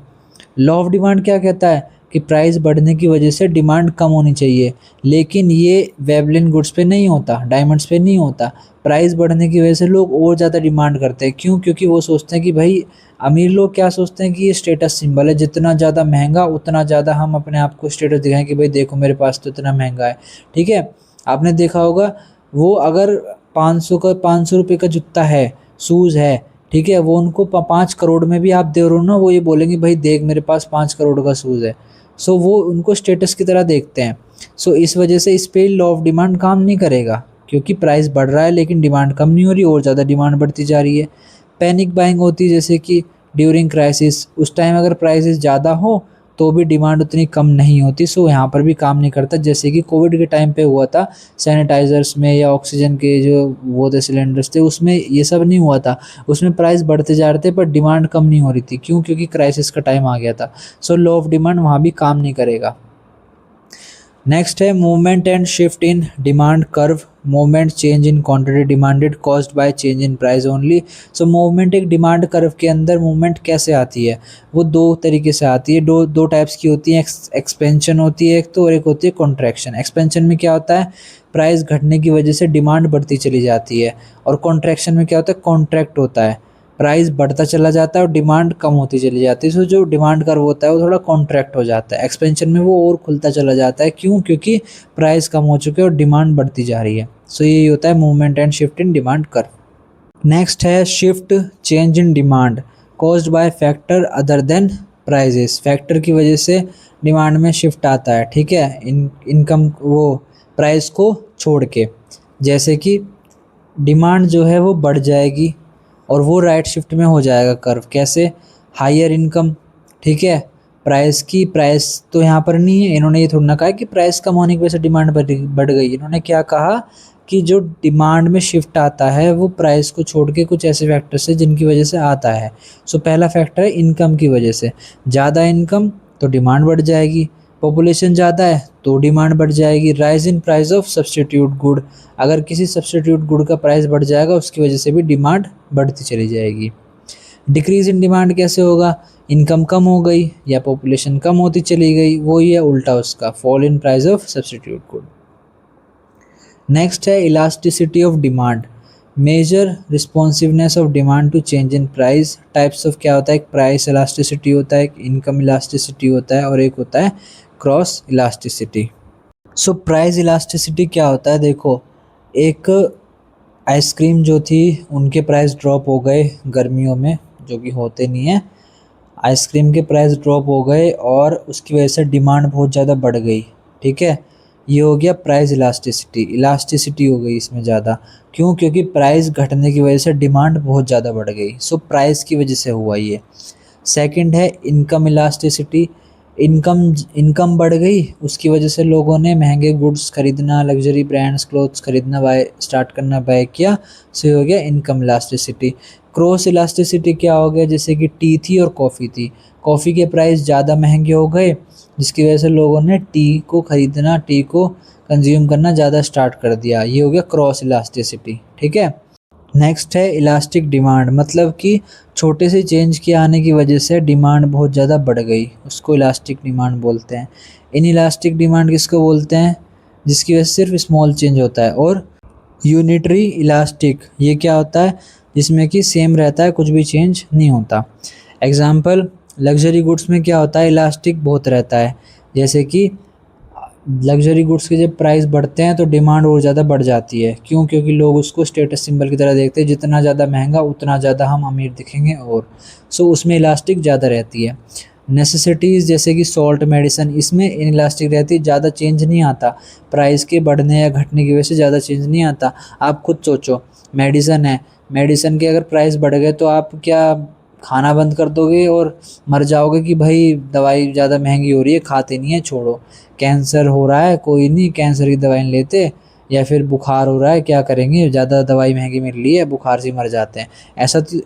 लॉ ऑफ डिमांड क्या कहता है? कि प्राइस बढ़ने की वजह से डिमांड कम होनी चाहिए। लेकिन ये वेबलिन गुड्स पे नहीं होता, डायमंड्स पे नहीं होता। प्राइस बढ़ने की वजह से लोग और ज़्यादा डिमांड करते हैं। क्यों? क्योंकि वो सोचते हैं कि भाई, अमीर लोग क्या सोचते हैं कि ये स्टेटस सिंबल है, जितना ज़्यादा महंगा उतना ज़्यादा हम अपने आप को स्टेटस दिखाएं कि भाई देखो मेरे पास तो इतना महंगा है। ठीक है, आपने देखा होगा, वो अगर 500 रुपये का जूता है, शूज़ है, ठीक है, वो उनको 5 करोड़ में भी आप दे रहे हो ना, वो ये बोलेंगे भाई देख मेरे पास 5 करोड़ का शूज़ है। सो वो उनको स्टेटस की तरह देखते हैं। सो इस वजह से इस पे लॉ ऑफ डिमांड काम नहीं करेगा, क्योंकि प्राइस बढ़ रहा है लेकिन डिमांड कम नहीं हो रही, और ज़्यादा डिमांड बढ़ती जा रही है। पैनिक बाइंग होती है, जैसे कि ड्यूरिंग क्राइसिस, उस टाइम अगर प्राइसेस ज़्यादा हो तो भी डिमांड उतनी कम नहीं होती। सो यहाँ पर भी काम नहीं करता, जैसे कि कोविड के टाइम पे हुआ था, सैनिटाइज़र्स में या ऑक्सीजन के जो वो थे सिलेंडर्स थे, उसमें ये सब नहीं हुआ था। उसमें प्राइस बढ़ते जा रहे थे पर डिमांड कम नहीं हो रही थी। क्यों? क्योंकि क्राइसिस का टाइम आ गया था। सो लॉ ऑफ डिमांड वहाँ भी काम नहीं करेगा। नेक्स्ट है movement and shift in demand curve. Movement change in quantity demanded caused by change in price only. So movement एक डिमांड कर्व के अंदर मूवमेंट कैसे आती है? वो दो तरीके से आती है, दो टाइप्स की होती है। एक्सपेंशन होती है एक तो, और एक होती है कॉन्ट्रैक्शन। एक्सपेंशन में क्या होता है? प्राइस घटने की वजह से डिमांड बढ़ती चली जाती है। और कॉन्ट्रैक्शन में क्या होता है? कॉन्ट्रैक्ट होता है, प्राइस बढ़ता चला जाता है और डिमांड कम होती चली जाती है। सो जो डिमांड कर्व होता है वो थोड़ा कॉन्ट्रैक्ट हो जाता है। एक्सपेंशन में वो और खुलता चला जाता है। क्यों? क्योंकि प्राइस कम हो चुके हैं और डिमांड बढ़ती जा रही है। सो यही होता है movement and shift in demand curve. Next है shift change in demand caused by factor other than prices. Factor की वजह से डिमांड में शिफ्ट आता है। ठीक है, इनकम वो प्राइस को छोड़ के, जैसे कि डिमांड जो है वो बढ़ जाएगी और वो राइट शिफ्ट में हो जाएगा कर्व। कैसे? हायर इनकम, ठीक है, प्राइस तो यहाँ पर नहीं है, इन्होंने ये थोड़ा ना कहा कि प्राइस कम होने की वजह से डिमांड बढ़ गई। इन्होंने क्या कहा कि जो डिमांड में शिफ्ट आता है वो प्राइस को छोड़ के कुछ ऐसे फैक्टर से जिनकी वजह से आता है। सो पहला फैक्टर है इनकम की वजह से। ज़्यादा इनकम तो डिमांड बढ़ जाएगी, पॉपुलेशन ज़्यादा है तो डिमांड बढ़ जाएगी। Rise in price of substitute good, अगर किसी सब्सटीट्यूट गुड का प्राइस बढ़ जाएगा उसकी वजह से भी डिमांड बढ़ती चली जाएगी। डिक्रीज इन डिमांड कैसे होगा? इनकम कम हो गई या पॉपुलेशन कम होती चली गई, वो ही है उल्टा उसका, fall in price of substitute good. Next है elasticity of demand, measure responsiveness of demand to change in price. Types of क्या होता है? एक प्राइस इलास्टिसिटी होता है, एक इनकम इलास्टिसिटी होता है, और एक होता है cross elasticity. So price elasticity क्या होता है? देखो, एक आइसक्रीम जो थी उनके प्राइस ड्रॉप हो गए गर्मियों में, जो कि होते नहीं है, आइसक्रीम के प्राइस ड्रॉप हो गए और उसकी वजह से डिमांड बहुत ज़्यादा बढ़ गई। ठीक है, ये हो गया प्राइस इलास्टिसिटी, इलास्टिसिटी हो गई इसमें ज़्यादा। क्यों? क्योंकि प्राइस घटने की वजह से डिमांड बहुत ज़्यादा बढ़ गई, सो प्राइस की वजह से हुआ ये। सेकंड है इनकम इलास्टिसिटी, इनकम इनकम बढ़ गई, उसकी वजह से लोगों ने महंगे गुड्स खरीदना, लग्जरी ब्रांड्स क्लोथ्स खरीदना बाय स्टार्ट करना बाय किया, सो ये हो गया इनकम इलास्टिसिटी। क्रॉस इलास्टिसिटी क्या हो गया? जैसे कि टी थी और कॉफ़ी थी, कॉफ़ी के प्राइस ज़्यादा महंगे हो गए जिसकी वजह से लोगों ने टी को खरीदना, टी को कंज्यूम करना ज़्यादा स्टार्ट कर दिया, ये हो गया क्रॉस इलास्टिसिटी। ठीक है। नेक्स्ट है इलास्टिक डिमांड, मतलब कि छोटे से चेंज के आने की वजह से डिमांड बहुत ज़्यादा बढ़ गई, उसको इलास्टिक डिमांड बोलते हैं। इन इलास्टिक डिमांड किसको बोलते हैं? जिसकी वजह से सिर्फ स्मॉल चेंज होता है। और यूनिटरी इलास्टिक, ये क्या होता है? जिसमें कि सेम रहता है, कुछ भी चेंज नहीं होता। एग्जाम्पल, लग्जरी गुड्स में क्या होता है? इलास्टिक बहुत रहता है। जैसे कि लग्जरी गुड्स के जब प्राइस बढ़ते हैं तो डिमांड और ज़्यादा बढ़ जाती है। क्यों? क्योंकि लोग उसको स्टेटस सिंबल की तरह देखते हैं, जितना ज़्यादा महंगा उतना ज़्यादा हम अमीर दिखेंगे, और सो उसमें इलास्टिक ज़्यादा रहती है। नेसेसिटीज़ जैसे कि सॉल्ट, मेडिसिन, इसमें इलास्टिक रहती है, ज़्यादा चेंज नहीं आता, प्राइस के बढ़ने या घटने की वजह से ज़्यादा चेंज नहीं आता। आप खुद सोचो, मेडिसिन है, मेडिसिन के अगर प्राइस बढ़ गए तो आप क्या खाना बंद कर दोगे और मर जाओगे कि भाई दवाई ज़्यादा महंगी हो रही है, खाते नहीं है, छोड़ो। कैंसर हो रहा है, कोई नहीं कैंसर की दवाई नहीं लेते, या फिर बुखार हो रहा है, क्या करेंगे, ज़्यादा दवाई महंगी मिल रही है, बुखार से मर जाते हैं।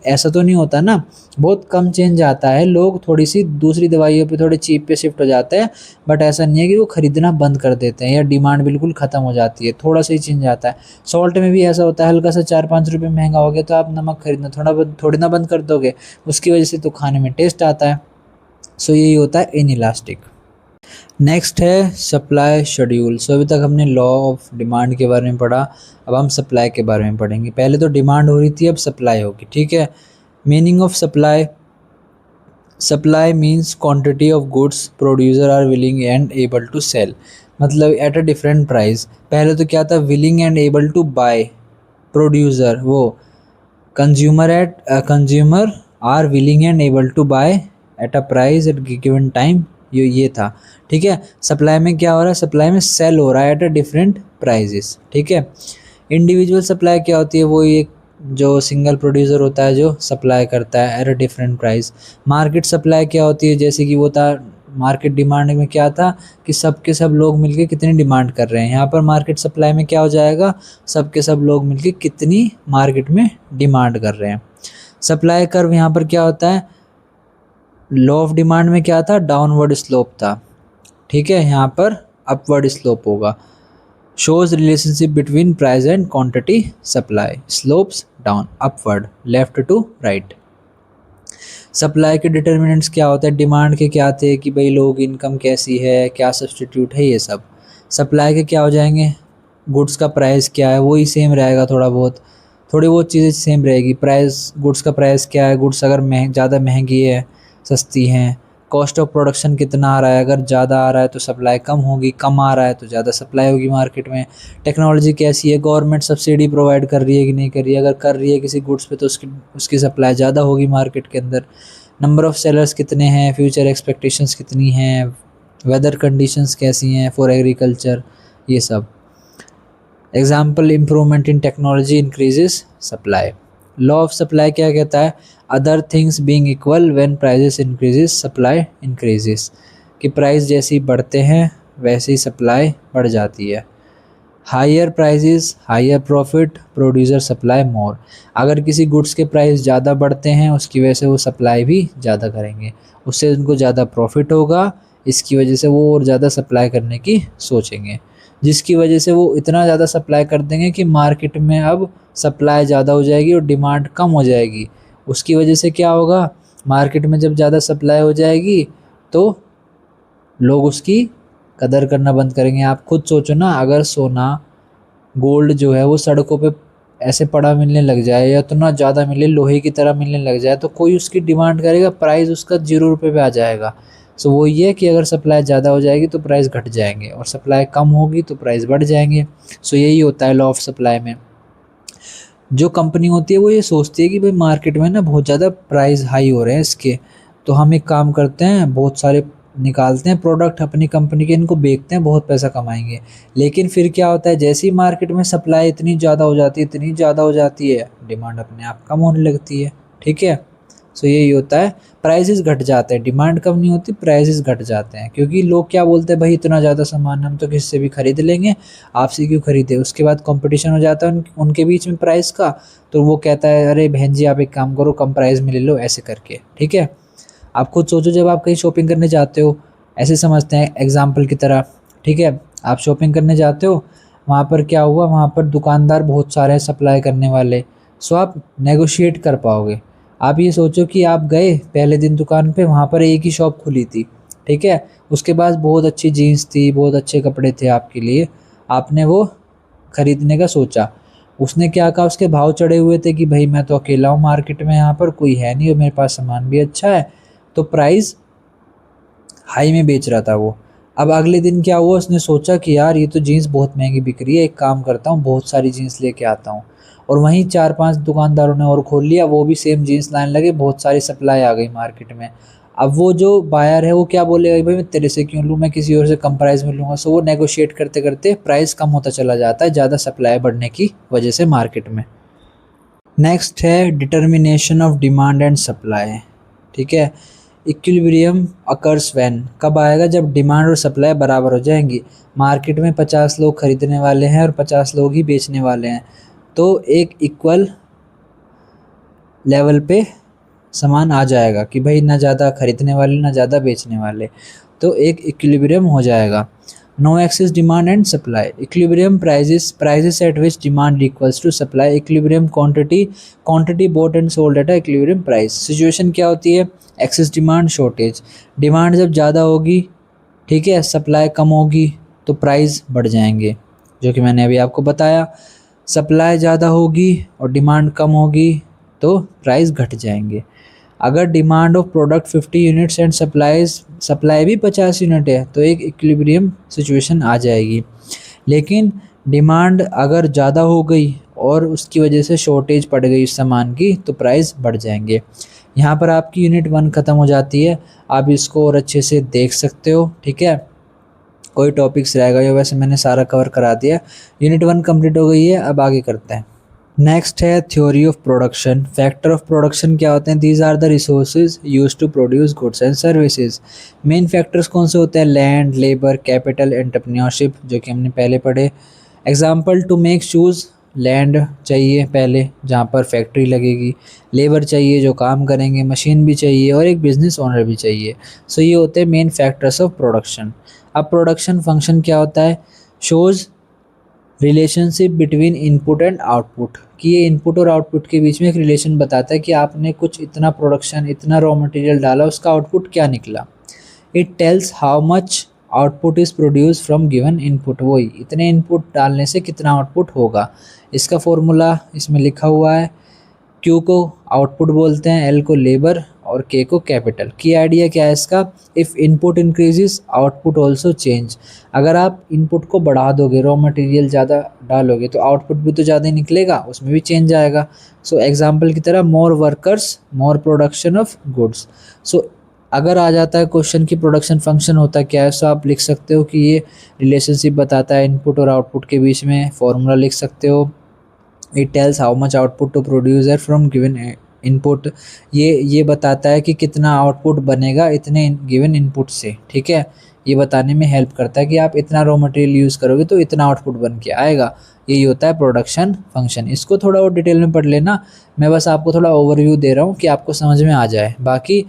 ऐसा तो नहीं होता ना, बहुत कम चेंज आता है, लोग थोड़ी सी दूसरी दवाइयों पे थोड़े चीप पे शिफ्ट हो जाते हैं, बट ऐसा नहीं है कि वो खरीदना बंद कर देते हैं या डिमांड बिल्कुल ख़त्म हो जाती है, थोड़ा सा ही चेंज आता है। सॉल्ट में भी ऐसा होता है, हल्का सा 4-5 रुपये महंगा हो गया तो आप नमक खरीदना थोड़ी ना बंद कर दोगे, उसकी वजह से तो खाने में टेस्ट आता है। सो यही होता है इन इलास्टिक। नेक्स्ट है सप्लाई शेड्यूल। सो अभी तक हमने लॉ ऑफ डिमांड के बारे में पढ़ा, अब हम सप्लाई के बारे में पढ़ेंगे। पहले तो डिमांड हो रही थी, अब सप्लाई होगी। ठीक है। Meaning of supply, supply means quantity of goods producer are willing and able to sell, मतलब एट अ डिफरेंट प्राइस। पहले तो क्या था? Willing and able to buy, producer वो, consumer are willing and able to buy at a price at given time, ये था। ठीक है। सप्लाई में क्या हो रहा है? सप्लाई में सेल हो रहा है एट अ डिफरेंट प्राइजेस। ठीक है। इंडिविजुअल सप्लाई क्या होती है? वो एक जो सिंगल प्रोड्यूसर होता है जो सप्लाई करता है eight a different price. Market supply क्या होती है? जैसे कि वो था मार्केट डिमांड में क्या था कि सब के सब लोग मिलके कितनी डिमांड कर रहे हैं, यहाँ पर मार्केट सप्लाई में क्या हो जाएगा? सब के सब लोग मिलके कितनी मार्केट में डिमांड कर रहे हैं। सप्लाई कर्व यहाँ पर क्या होता है? लॉ ऑफ डिमांड में क्या था? डाउनवर्ड स्लोप था। ठीक है। यहाँ पर अपवर्ड स्लोप होगा। Shows relationship between price and quantity supply, slopes down, upward, left to right. Supply के डिटर्मिनेंट्स क्या होते हैं? डिमांड के क्या थे कि भाई लोग इनकम कैसी है, क्या सब्सटीट्यूट है, ये सब। सप्लाई के क्या हो जाएंगे? गुड्स का प्राइस क्या है, वही सेम रहेगा, थोड़ी बहुत चीज़ें सेम रहेगी। प्राइस, गुड्स का प्राइस क्या है, गुड्स अगर ज़्यादा महंगी है, सस्ती हैं। कॉस्ट ऑफ प्रोडक्शन कितना आ रहा है, अगर ज़्यादा आ रहा है तो सप्लाई कम होगी, कम आ रहा है तो ज़्यादा सप्लाई होगी मार्केट में। टेक्नोलॉजी कैसी है, गवर्नमेंट सब्सिडी प्रोवाइड कर रही है कि नहीं कर रही है, अगर कर रही है किसी गुड्स पे तो उसकी सप्लाई ज़्यादा होगी मार्केट के अंदर। नंबर ऑफ़ सेलर्स कितने हैं, फ्यूचर एक्सपेक्टेशंस कितनी हैं, वेदर कंडीशंस कैसी हैं फॉर एग्रीकल्चर, ये सब। Example, improvement in technology increases supply. Law of supply क्या कहता है? Other things being equal when prices increases supply increases, कि प्राइस जैसे ही बढ़ते हैं वैसे ही सप्लाई बढ़ जाती है। Higher prices higher profit, producer supply more, अगर किसी गुड्स के प्राइस ज़्यादा बढ़ते हैं उसकी वजह से वो सप्लाई भी ज़्यादा करेंगे, उससे उनको ज़्यादा प्रॉफिट होगा, इसकी वजह से वो और ज़्यादा सप्लाई करने की सोचेंगे, जिसकी वजह से वो इतना ज़्यादा सप्लाई कर देंगे कि मार्केट में अब सप्लाई ज़्यादा हो जाएगी और डिमांड कम हो जाएगी। उसकी वजह से क्या होगा? मार्केट में जब ज़्यादा सप्लाई हो जाएगी तो लोग उसकी कदर करना बंद करेंगे। आप खुद सोचो ना, अगर सोना, गोल्ड जो है वो सड़कों पे ऐसे पड़ा मिलने लग जाए या तो ना ज़्यादा मिले, लोहे की तरह मिलने लग जाए, तो कोई उसकी डिमांड करेगा, प्राइस उसका 0 रुपये पे आ जाएगा। सो वो ये कि अगर सप्लाई ज़्यादा हो जाएगी तो प्राइस घट जाएंगे और सप्लाई कम होगी तो प्राइस बढ़ जाएंगे। सो यही होता है लॉ ऑफ सप्लाई में। जो कंपनी होती है वो ये सोचती है कि भाई मार्केट में ना बहुत ज़्यादा प्राइस हाई हो रहे हैं इसके, तो हम एक काम करते हैं, बहुत सारे निकालते हैं प्रोडक्ट अपनी कंपनी के, इनको बेचते हैं, बहुत पैसा कमाएंगे। लेकिन फिर क्या होता है, जैसे ही मार्केट में सप्लाई इतनी ज़्यादा हो जाती है, इतनी ज़्यादा हो जाती है, डिमांड अपने आप कम होने लगती है। ठीक है, सो यही होता है, प्राइसेस घट जाते हैं, डिमांड कम नहीं होती, प्राइसेस घट जाते हैं, क्योंकि लोग क्या बोलते हैं, भाई इतना ज़्यादा सामान हम तो किसी से भी खरीद लेंगे, आपसे क्यों खरीदे। उसके बाद कंपटीशन हो जाता है उनके बीच में प्राइस का, तो वो कहता है अरे बहन जी आप एक काम करो, कम प्राइस में ले लो, ऐसे करके। ठीक है, आप खुद सोचो, जब आप कहीं शॉपिंग करने जाते हो, ऐसे समझते हैं एग्जाम्पल की तरह, ठीक है, आप शॉपिंग करने जाते हो, वहाँ पर क्या हुआ, वहाँ पर दुकानदार बहुत सारे सप्लाई करने वाले, सो आप नेगोशिएट कर पाओगे। आप ये सोचो कि आप गए पहले दिन दुकान पे, वहाँ पर एक ही शॉप खुली थी, ठीक है, उसके पास बहुत अच्छी जीन्स थी, बहुत अच्छे कपड़े थे आपके लिए, आपने वो खरीदने का सोचा। उसने क्या कहा, उसके भाव चढ़े हुए थे कि भाई मैं तो अकेला हूँ मार्केट में, यहाँ पर कोई है नहीं और मेरे पास सामान भी अच्छा है, तो प्राइस हाई में बेच रहा था वो। अब अगले दिन क्या हुआ, उसने सोचा कि यार ये तो जीन्स बहुत महंगी बिक रही है, एक काम करता हूँ बहुत सारी जीन्स लेके आता हूँ, और वहीं 4-5 दुकानदारों ने और खोल लिया, वो भी सेम जीन्स लाने लगे, बहुत सारी सप्लाई आ गई मार्केट में। अब वो जो बायर है वो क्या बोलेगा, भाई मैं तेरे से क्यों लूँ, मैं किसी और से कम प्राइस में लूँगा। सो वो नेगोशिएट करते करते प्राइस कम होता चला जाता है, ज़्यादा सप्लाई बढ़ने की वजह से मार्केट में। नेक्स्ट है determination of demand and supply. ठीक है, इक्विलिब्रियम अकर्स व्हेन, कब आएगा, जब डिमांड और सप्लाई बराबर हो जाएंगी। मार्केट में 50 लोग खरीदने वाले हैं और 50 लोग ही बेचने वाले हैं, तो एक इक्वल लेवल पे सामान आ जाएगा कि भाई ना ज़्यादा खरीदने वाले ना ज़्यादा बेचने वाले, तो एक इक्विलिब्रियम हो जाएगा। No excess demand and supply, equilibrium prices at which demand equals to supply, equilibrium quantity bought and sold at equilibrium price. Situation क्या होती है, एक्सेस डिमांड शॉर्टेज, डिमांड जब ज़्यादा होगी, ठीक है, सप्लाई कम होगी, तो प्राइस बढ़ जाएंगे, जो कि मैंने अभी आपको बताया। सप्लाई ज़्यादा होगी और डिमांड कम होगी तो प्राइस घट जाएंगे। अगर demand of product 50 units and supply भी 50 यूनिट है, तो एक इक्विलिब्रियम सिचुएशन आ जाएगी। लेकिन डिमांड अगर ज़्यादा हो गई और उसकी वजह से शॉर्टेज पड़ गई उस सामान की, तो प्राइस बढ़ जाएंगे। यहाँ पर आपकी यूनिट 1 ख़त्म हो जाती है, आप इसको और अच्छे से देख सकते हो। ठीक है, कोई टॉपिक्स रह गए हो, वैसे मैंने सारा कवर करा दिया। यूनिट 1 कंप्लीट हो गई है, अब आगे करते हैं। नेक्स्ट है theory of production. Factor of production क्या होते हैं, these are the resources use to produce goods and services. Main factors कौन से होते हैं, लैंड, लेबर, कैपिटल, एंटरप्रेन्योरशिप, जो कि हमने पहले पढ़े। Example, to make shoes, land चाहिए पहले जहाँ पर फैक्ट्री लगेगी, लेबर चाहिए जो काम करेंगे, मशीन भी चाहिए और एक बिजनेस ओनर भी चाहिए। सो ये होते हैं मेन फैक्टर्स ऑफ प्रोडक्शन। अब प्रोडक्शन फंक्शन क्या होता है, shows relationship between input and output, कि ये इनपुट और आउटपुट के बीच में एक रिलेशन बताता है कि आपने कुछ इतना प्रोडक्शन, इतना रॉ मटेरियल डाला, उसका आउटपुट क्या निकला। It tells how much output is produce from given input, वही इतने इनपुट डालने से कितना आउटपुट होगा। इसका फॉर्मूला इसमें लिखा हुआ है, क्यू को आउटपुट बोलते हैं, एल को लेबर और के को कैपिटल। की आइडिया क्या है इसका, if input increases output also change. अगर आप इनपुट को बढ़ा दोगे, रॉ मटेरियल ज़्यादा डालोगे, तो आउटपुट भी तो ज़्यादा ही निकलेगा, उसमें भी चेंज आएगा। सो एग्जाम्पल की तरह, more workers more production of goods. So अगर आ जाता है क्वेश्चन की प्रोडक्शन फंक्शन होता क्या है, सो आप लिख सकते हो कि ये रिलेशनशिप बताता है इनपुट और आउटपुट के बीच में, फॉर्मूला लिख सकते हो, it tells how much output to producer from given input, ये बताता है कि कितना आउटपुट बनेगा इतने गिवन इनपुट से। ठीक है, ये बताने में हेल्प करता है कि आप इतना रॉ मटेरियल यूज़ करोगे तो इतना आउटपुट बन के आएगा। यही होता है प्रोडक्शन फंक्शन। इसको थोड़ा और डिटेल में पढ़ लेना, मैं बस आपको थोड़ा ओवरव्यू दे रहा हूँ कि आपको समझ में आ जाए। बाकी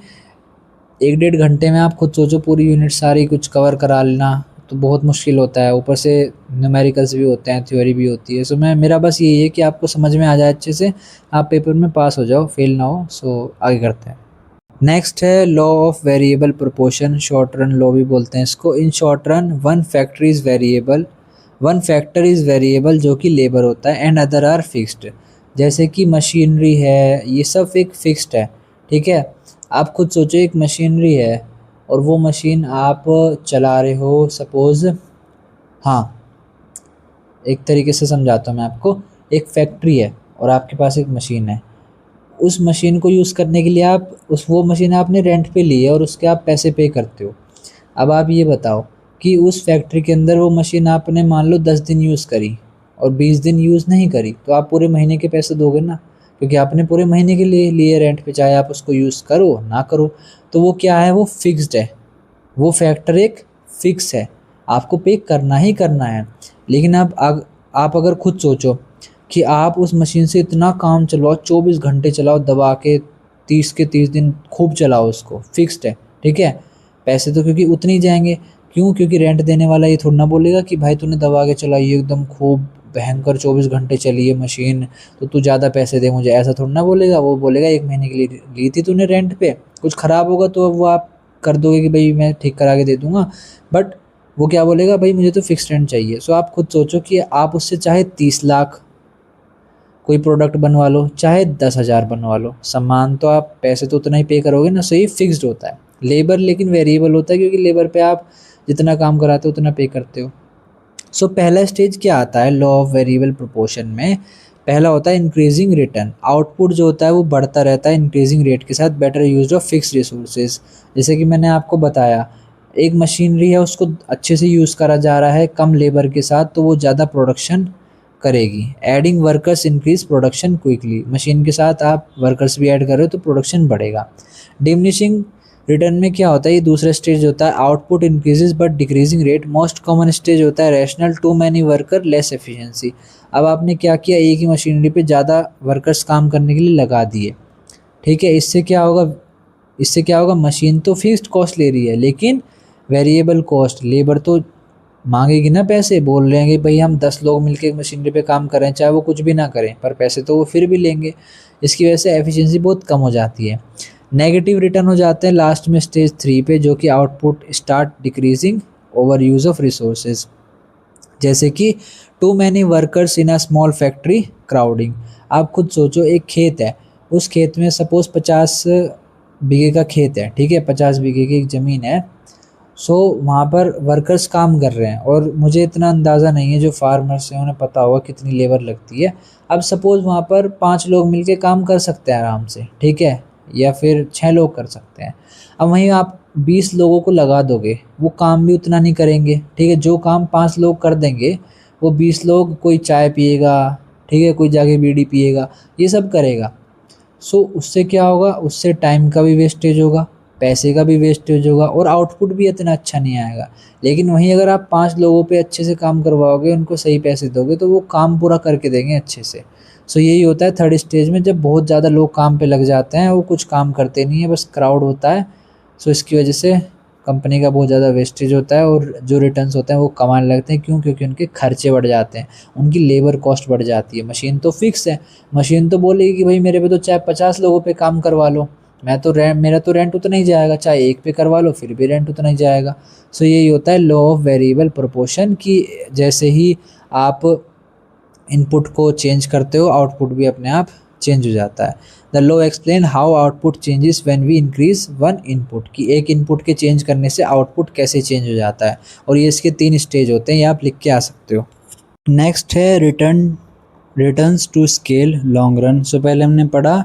1-1.5 घंटे में आप खुद सोचो पूरी यूनिट सारी कुछ कवर करा लेना तो बहुत मुश्किल होता है, ऊपर से न्यूमेरिकल्स भी होते हैं, थ्योरी भी होती है। सो मेरा बस यही है कि आपको समझ में आ जाए अच्छे से, आप पेपर में पास हो जाओ, फेल ना हो। सो आगे करते हैं। नेक्स्ट है law of variable proportion, short run law भी बोलते हैं इसको। In short run one factor is variable जो कि लेबर होता है, एंड अदर आर फिक्स्ड। जैसे कि मशीनरी है, ये सब एक फिक्स्ड है। ठीक है, आप खुद सोचो, एक मशीनरी है और वो मशीन आप चला रहे हो, सपोज़, हाँ एक तरीके से समझाता हूँ मैं आपको। एक फैक्ट्री है और आपके पास एक मशीन है, उस मशीन को यूज़ करने के लिए आप वो मशीन आपने रेंट पे ली है और उसके आप पैसे पे करते हो। अब आप ये बताओ कि उस फैक्ट्री के अंदर वो मशीन आपने मान लो 10 दिन यूज़ करी और 20 दिन यूज़ नहीं करी, तो आप पूरे महीने के पैसे दोगे ना, क्योंकि आपने पूरे महीने के लिए लिए रेंट पे, चाहे आप उसको यूज़ करो ना करो। तो वो क्या है, वो फिक्स्ड है, वो फैक्टर एक फिक्स है, आपको पे करना ही करना है। लेकिन आप अगर खुद सोचो कि आप उस मशीन से इतना काम चलवाओ, 24 घंटे चलाओ दबा के, 30 के 30 दिन खूब चलाओ उसको, फिक्स्ड है, ठीक है। पैसे तो क्योंकि उतने ही जाएंगे, क्यों, क्योंकि रेंट देने वाला ये थोड़ा ना बोलेगा कि भाई तूने दबा के चलाई एकदम खूब भयंकर 24 घंटे चली है मशीन, तो तू ज़्यादा पैसे दे मुझे, ऐसा थोड़ा ना बोलेगा। वो बोलेगा 1 महीने के लिए ली थी तूने रेंट पे, कुछ ख़राब होगा तो वो आप कर दोगे कि भाई मैं ठीक करा के दे दूँगा, बट वो क्या बोलेगा, भाई मुझे तो फिक्स रेंट चाहिए। सो आप खुद सोचो कि आप उससे चाहे 30 लाख कोई प्रोडक्ट बनवा लो, चाहे 10,000 बनवा लो, सामान तो आप पैसे तो उतना ही पे करोगे ना। सो ये फिक्स्ड होता है। लेबर लेकिन वेरिएबल होता है, क्योंकि लेबर पे आप जितना काम कराते हो उतना पे करते हो। सो पहला स्टेज क्या आता है लॉ ऑफ वेरिएबल प्रोपोर्शन में, पहला होता है इंक्रीजिंग रिटर्न। आउटपुट जो होता है वो बढ़ता रहता है इंक्रीजिंग रेट के साथ, better use of fix resources. जैसे कि मैंने आपको बताया, एक मशीनरी है उसको अच्छे से यूज़ करा जा रहा है कम लेबर के साथ, तो वो ज़्यादा प्रोडक्शन करेगी। Adding workers increase production quickly, machine के साथ आप वर्कर्स भी ऐड कर रहे हो तो प्रोडक्शन बढ़ेगा। डिमिनिशिंग रिटर्न में क्या होता है, ये दूसरा स्टेज होता है, output increases but decreasing rate. Most common stage होता है rational, too many worker less efficiency. अब आपने क्या किया, एक ही मशीनरी पे ज़्यादा वर्कर्स काम करने के लिए लगा दिए, ठीक है। इससे क्या होगा, मशीन तो फिक्स्ड कॉस्ट ले रही है, लेकिन वेरिएबल कॉस्ट, लेबर तो मांगेगी ना पैसे, बोल रहे हैं कि भाई हम 10 लोग मिलकर एक मशीनरी पे काम करें, चाहे वो कुछ भी ना करें, पर पैसे तो वो फिर भी लेंगे। इसकी वजह से एफिशिएंसी बहुत कम हो जाती है। नेगेटिव रिटर्न हो जाते हैं लास्ट में स्टेज 3 पे, जो कि output start decreasing over use of resources. जैसे कि too many workers in a small factory crowding. आप खुद सोचो, एक खेत है, उस खेत में सपोज 50 बीघे का खेत है, ठीक है, 50 बीघे की एक ज़मीन है। सो वहाँ पर वर्कर्स काम कर रहे हैं, और मुझे इतना अंदाज़ा नहीं है, जो फार्मर्स हैं उन्हें पता होगा कितनी लेबर लगती है। अब सपोज़ वहाँ पर 5 लोग मिलके काम कर सकते हैं आराम से, ठीक है, या फिर 6 लोग कर सकते हैं। अब वहीं आप 20 लोगों को लगा दोगे, वो काम भी उतना नहीं करेंगे, ठीक है। जो काम 5 लोग कर देंगे, वो 20 लोग, कोई चाय पिएगा, ठीक है, कोई जाके बीड़ी पिएगा, ये सब करेगा। सो उससे क्या होगा, उससे टाइम का भी वेस्टेज होगा, पैसे का भी वेस्टेज होगा, और आउटपुट भी इतना अच्छा नहीं आएगा। लेकिन वहीं अगर आप 5 लोगों पे अच्छे से काम करवाओगे, उनको सही पैसे दोगे, तो वो काम पूरा करके देंगे अच्छे से। सो यही होता है थर्ड स्टेज में, जब बहुत ज़्यादा लोग काम पे लग जाते हैं, वो कुछ काम करते नहीं है, बस क्राउड होता है। सो इसकी वजह से कंपनी का बहुत ज़्यादा वेस्टेज होता है, और जो रिटर्न्स होते हैं वो कमाने लगते हैं। क्यों, क्योंकि उनके खर्चे बढ़ जाते हैं, उनकी लेबर कॉस्ट बढ़ जाती है। मशीन तो फिक्स है, मशीन तो बोलेगी कि भाई मेरे पे तो चाहे 50 लोगों पे काम करवा लो, मैं तो मेरा तो रेंट उतना ही जाएगा, चाहे एक पे करवा लो फिर भी रेंट उतना ही जाएगा। सो यही होता है लॉ ऑफ वेरिएबल प्रोपोर्शन की, जैसे ही आप इनपुट को चेंज करते हो, आउटपुट भी अपने आप चेंज हो जाता है। The law explain how output changes when we increase one input, कि एक इनपुट के चेंज करने से आउटपुट कैसे चेंज हो जाता है। और ये इसके 3 स्टेज होते हैं, ये आप लिख के आ सकते हो। नेक्स्ट है returns to scale long run. So पहले हमने पढ़ा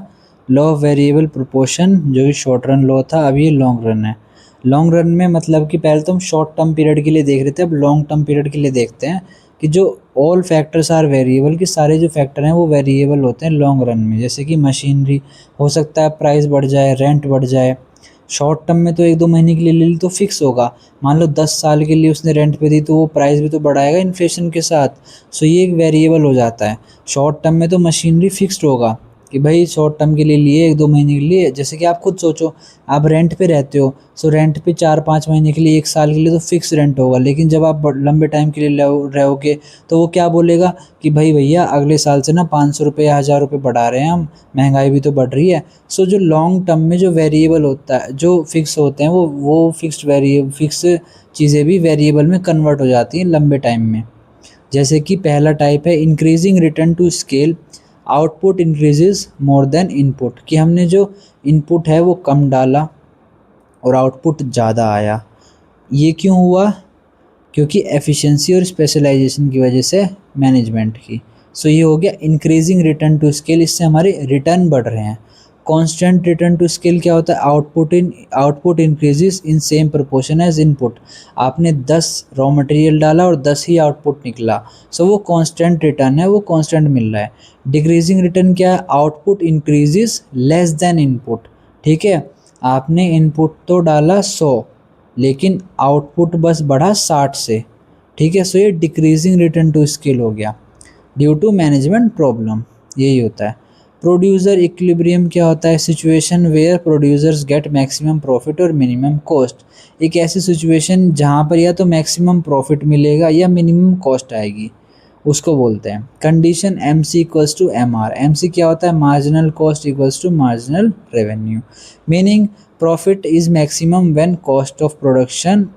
लॉ ऑफ वेरिएबल प्रोपोर्शन, जो कि शॉर्ट रन लॉ था, अब ये लॉन्ग रन है। लॉन्ग रन में मतलब कि पहले तो हम शॉर्ट टर्म पीरियड के लिए देख रहे थे, अब लॉन्ग टर्म पीरियड के लिए देखते हैं कि जो ऑल फैक्टर्स आर वेरिएबल, कि सारे जो फैक्टर हैं वो वेरिएबल होते हैं लॉन्ग रन में। जैसे कि मशीनरी, हो सकता है प्राइस बढ़ जाए, रेंट बढ़ जाए। शॉर्ट टर्म में तो 1-2 महीने के लिए ले ली तो फिक्स होगा, मान लो 10 साल के लिए उसने रेंट पे दी, तो वो प्राइस भी तो बढ़ाएगा इन्फ्लेशन के साथ। सो ये एक वेरिएबल हो जाता है। शॉर्ट टर्म में तो मशीनरी फिक्स्ड होगा कि भाई शॉर्ट टर्म के लिए लिए, 1-2 महीने के लिए। जैसे कि आप खुद सोचो, आप रेंट पे रहते हो, सो रेंट पे 4-5 महीने के लिए, 1 साल के लिए तो फिक्स रेंट होगा। लेकिन जब आप लंबे टाइम के लिए रहोगे, तो वो क्या बोलेगा कि भाई भैया अगले साल से ना 500 रुपये या 1000 रुपये बढ़ा रहे हैं हम, महंगाई भी तो बढ़ रही है। सो जो लॉन्ग टर्म में जो वेरिएबल होता है, जो फिक्स होते हैं, वो फिक्स चीज़ें भी वेरिएबल में कन्वर्ट हो जाती हैं लंबे टाइम में। जैसे कि पहला टाइप है increasing return to scale, output increases more than input, कि हमने जो इनपुट है वो कम डाला और आउटपुट ज़्यादा आया। ये क्यों हुआ, क्योंकि एफिशिएंसी और स्पेशलाइजेशन की वजह से, मैनेजमेंट की। सो ये हो गया इंक्रीजिंग रिटर्न टू स्केल, इससे हमारे रिटर्न बढ़ रहे हैं। कांस्टेंट रिटर्न टू स्केल क्या होता है, output increases in same proportion as input. आपने 10 रॉ मटेरियल डाला और 10 ही आउटपुट निकला, सो वो कांस्टेंट रिटर्न है, वो कांस्टेंट मिल रहा है। डिक्रीजिंग रिटर्न क्या है, output increases less than input. ठीक है, आपने इनपुट तो डाला 100 लेकिन आउटपुट बस बढ़ा 60 से। ठीक है, सो ये डिक्रीजिंग रिटर्न टू स्केल हो गया ड्यू टू मैनेजमेंट प्रॉब्लम, यही होता है। प्रोड्यूसर इक्विलिब्रियम क्या होता है, situation where producers get maximum profit और मिनिमम कॉस्ट। एक ऐसी सिचुएशन जहाँ पर या तो मैक्सिमम प्रॉफिट मिलेगा या मिनिमम कॉस्ट आएगी, उसको बोलते हैं condition M C equals to M R. M C क्या होता है, marginal cost equals to marginal revenue, meaning profit is maximum when cost of production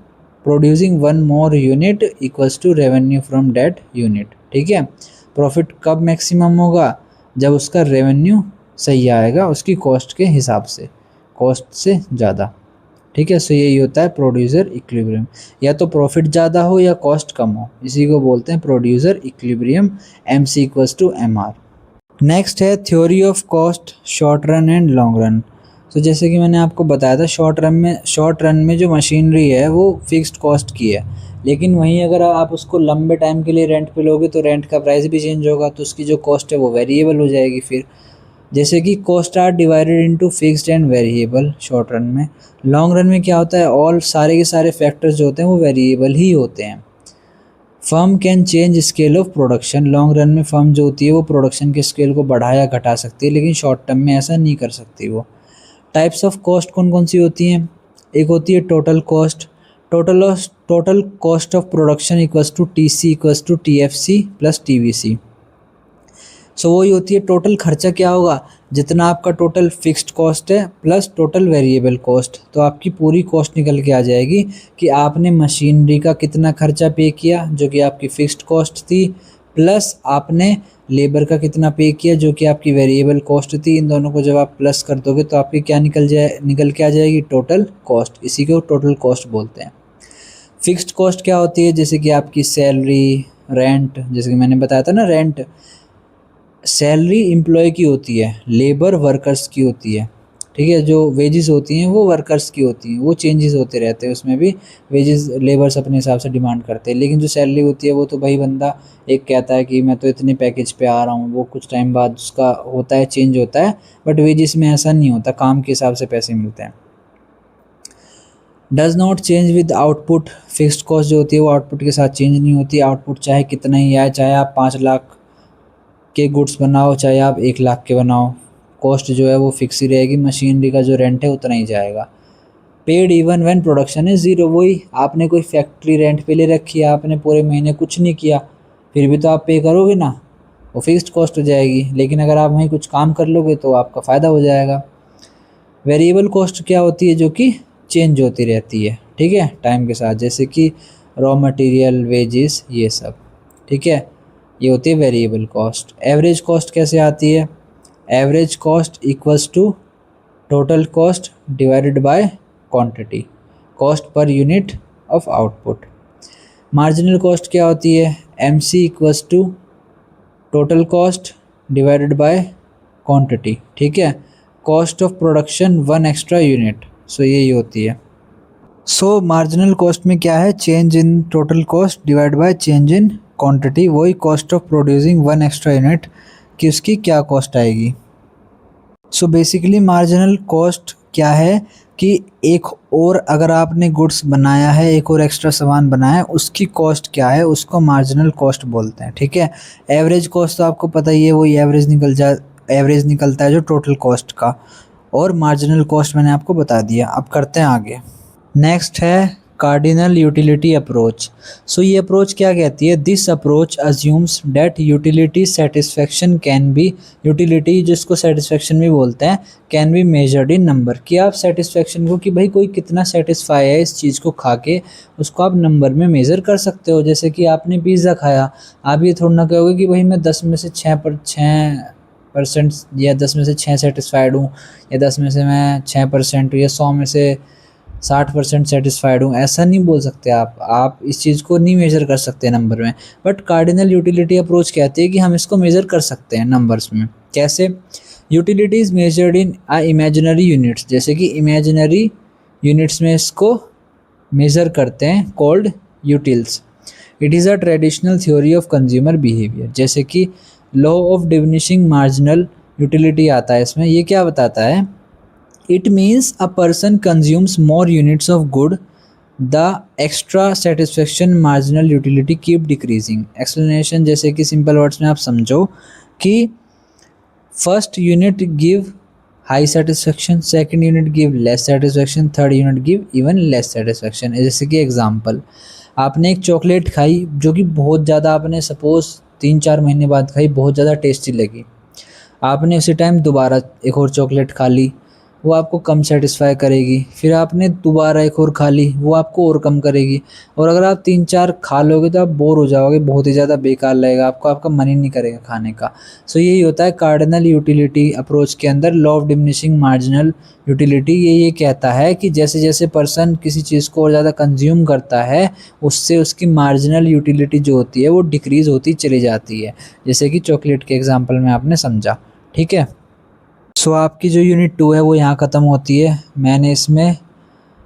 producing one more unit equals to revenue from that unit. ठीक है, profit कब maximum होगा, जब उसका revenue सही आएगा उसकी कॉस्ट के हिसाब से, कॉस्ट से ज़्यादा। ठीक है, सो यही होता है प्रोड्यूसर इक्विलिब्रियम, या तो प्रॉफिट ज़्यादा हो या कॉस्ट कम हो, इसी को बोलते हैं producer equilibrium, M C equals to M R. Next है theory of cost, short run and long run. तो जैसे कि मैंने आपको बताया था, शॉर्ट रन में जो मशीनरी है वो फिक्स्ड कॉस्ट की है, लेकिन वहीं अगर आप उसको लंबे टाइम के लिए रेंट पे लोगे तो रेंट का प्राइस भी चेंज होगा, तो उसकी जो कॉस्ट है वो वेरिएबल हो जाएगी फिर। जैसे कि cost are divided into fixed and variable short run में। लॉन्ग रन में क्या होता है, ऑल सारे के सारे फैक्टर्स जो होते हैं वो वेरिएबल ही होते हैं। Firm can change scale of production, long run में फर्म जो होती है वो प्रोडक्शन के स्केल को बढ़ा या घटा सकती है, लेकिन शॉर्ट टर्म में ऐसा नहीं कर सकती वो। टाइप्स ऑफ कॉस्ट कौन कौन सी होती हैं, एक होती है total cost, total cost of production equals to T C equals to T F C plus T V C. So वही होती है टोटल खर्चा क्या होगा, जितना आपका टोटल फिक्स्ड कॉस्ट है प्लस टोटल वेरिएबल कॉस्ट, तो आपकी पूरी कॉस्ट निकल के आ जाएगी कि आपने मशीनरी का कितना खर्चा पे किया जो कि आपकी फिक्स्ड कॉस्ट थी, प्लस आपने लेबर का कितना पे किया जो कि आपकी वेरिएबल कॉस्ट थी। इन दोनों को जब आप प्लस कर दोगे तो आपकी क्या निकल के आ जाएगी, टोटल कॉस्ट, इसी को टोटल कॉस्ट बोलते हैं। फिक्स्ड कॉस्ट क्या होती है, जैसे कि आपकी सैलरी, रेंट, जैसे कि मैंने बताया था ना, रेंट सैलरी एम्प्लॉय की होती है, लेबर वर्कर्स की होती है। ठीक है, जो वेजेस होती हैं वो वर्कर्स की होती हैं, वो चेंजेस होते रहते हैं, उसमें भी वेजेस लेबर्स अपने हिसाब से डिमांड करते हैं, लेकिन जो सैलरी होती है वो तो भाई बंदा एक कहता है कि मैं तो इतने पैकेज पे आ रहा हूँ, वो कुछ टाइम बाद उसका होता है, चेंज होता है, बट वेजेस में ऐसा नहीं होता, काम के हिसाब से पैसे मिलते हैं। Does not change with output, fixed cost जो होती है वो आउटपुट के साथ चेंज नहीं होती, आउटपुट चाहे कितना ही आए, चाहे आप 5 लाख के गुड्स बनाओ चाहे आप 1 लाख के बनाओ, कॉस्ट जो है वो फिक्स ही रहेगी, मशीनरी का जो रेंट है उतना ही जाएगा। पेड इवन व्हेन प्रोडक्शन है ज़ीरो, वही आपने कोई फैक्ट्री रेंट पे ले रखी है, आपने पूरे महीने कुछ नहीं किया, फिर भी तो आप पे करोगे ना, वो फिक्स्ड कॉस्ट हो जाएगी, लेकिन अगर आप वहीं कुछ काम कर लोगे तो आपका फ़ायदा हो जाएगा। वेरिएबल कॉस्ट क्या होती है, जो कि चेंज होती रहती है, ठीक है, टाइम के साथ, जैसे कि रॉ मटेरियल, वेजेस, ये सब। ठीक है, ये होती है वेरिएबल कॉस्ट। एवरेज कॉस्ट कैसे आती है, average cost equals to total cost divided by quantity, cost per unit of output. Marginal cost क्या होती है, M C equals to total cost divided by quantity. ठीक है, cost of production 1 extra unit, so यही होती है। So marginal cost में क्या है, change in total cost divide by change in quantity, वही cost of producing 1 extra unit कि उसकी क्या कॉस्ट आएगी। सो बेसिकली मार्जिनल कॉस्ट क्या है कि एक और अगर आपने गुड्स बनाया है, एक और एक्स्ट्रा सामान बनाया है, उसकी कॉस्ट क्या है, उसको मार्जिनल कॉस्ट बोलते हैं। ठीक है, एवरेज कॉस्ट तो आपको पता ही है, वही एवरेज निकलता है जो टोटल कॉस्ट का, और मार्जिनल कॉस्ट मैंने आपको बता दिया। अब करते हैं आगे। नेक्स्ट है कार्डिनल यूटिलिटी अप्रोच। सो ये अप्रोच क्या कहती है, this approach assumes that utility satisfaction can be, utility जिसको सेटिस्फेक्शन भी बोलते हैं, can be measured in number, कि आप सेटिस्फेक्शन को, कि भाई कोई कितना सेटिस्फाई है इस चीज़ को खा के, उसको आप नंबर में मेज़र कर सकते हो। जैसे कि आपने पिज़्ज़ा खाया, आप ये थोड़ा ना कहोगे कि भाई मैं 10 में से 6% या 10 में से 6 सेटिस्फाइड हूँ, या 10 में से मैं 6% हूँ, या 100 में से 60% सेटिस्फाइड हूँ, ऐसा नहीं बोल सकते आप इस चीज़ को नहीं मेज़र कर सकते नंबर में। बट कार्डिनल यूटिलिटी अप्रोच कहती है कि हम इसको मेज़र कर सकते हैं नंबर्स में। कैसे, utility is measured in imaginary units, जैसे कि इमेजिनरी यूनिट्स में इसको मेज़र करते हैं, called utils. It is a traditional theory of consumer behaviour, जैसे कि law of diminishing marginal utility आता है इसमें। ये क्या बताता है? It means a person consumes more units of good, the extra satisfaction marginal utility keep decreasing. Explanation, जैसे कि सिंपल वर्ड्स में आप समझो कि first unit give high satisfaction, second unit give less satisfaction, third unit give even less satisfaction. जैसे कि example, आपने एक चॉकलेट खाई जो कि बहुत ज़्यादा, आपने सपोज 3-4 महीने बाद खाई, बहुत ज़्यादा टेस्टी लगी। आपने उसी टाइम दोबारा एक और चॉकलेट खा ली, वो आपको कम सेटिस्फाई करेगी। फिर आपने दोबारा एक और खा ली, वो आपको और कम करेगी। और अगर आप 3-4 खा लोगे तो आप बोर हो जाओगे, बहुत ही ज़्यादा बेकार लगेगा आपको, आपका मन ही नहीं करेगा खाने का। सो यही होता है कार्डिनल यूटिलिटी अप्रोच के अंदर, law of diminishing marginal utility. ये कहता है कि जैसे जैसे पर्सन किसी चीज़ को और ज़्यादा कंज्यूम करता है, उससे उसकी मार्जिनल यूटिलिटी जो होती है वो डिक्रीज़ होती चली जाती है, जैसे कि चॉकलेट के एग्जाम्पल में आपने समझा। ठीक है, सो आपकी जो यूनिट 2 है वो यहाँ ख़त्म होती है। मैंने इसमें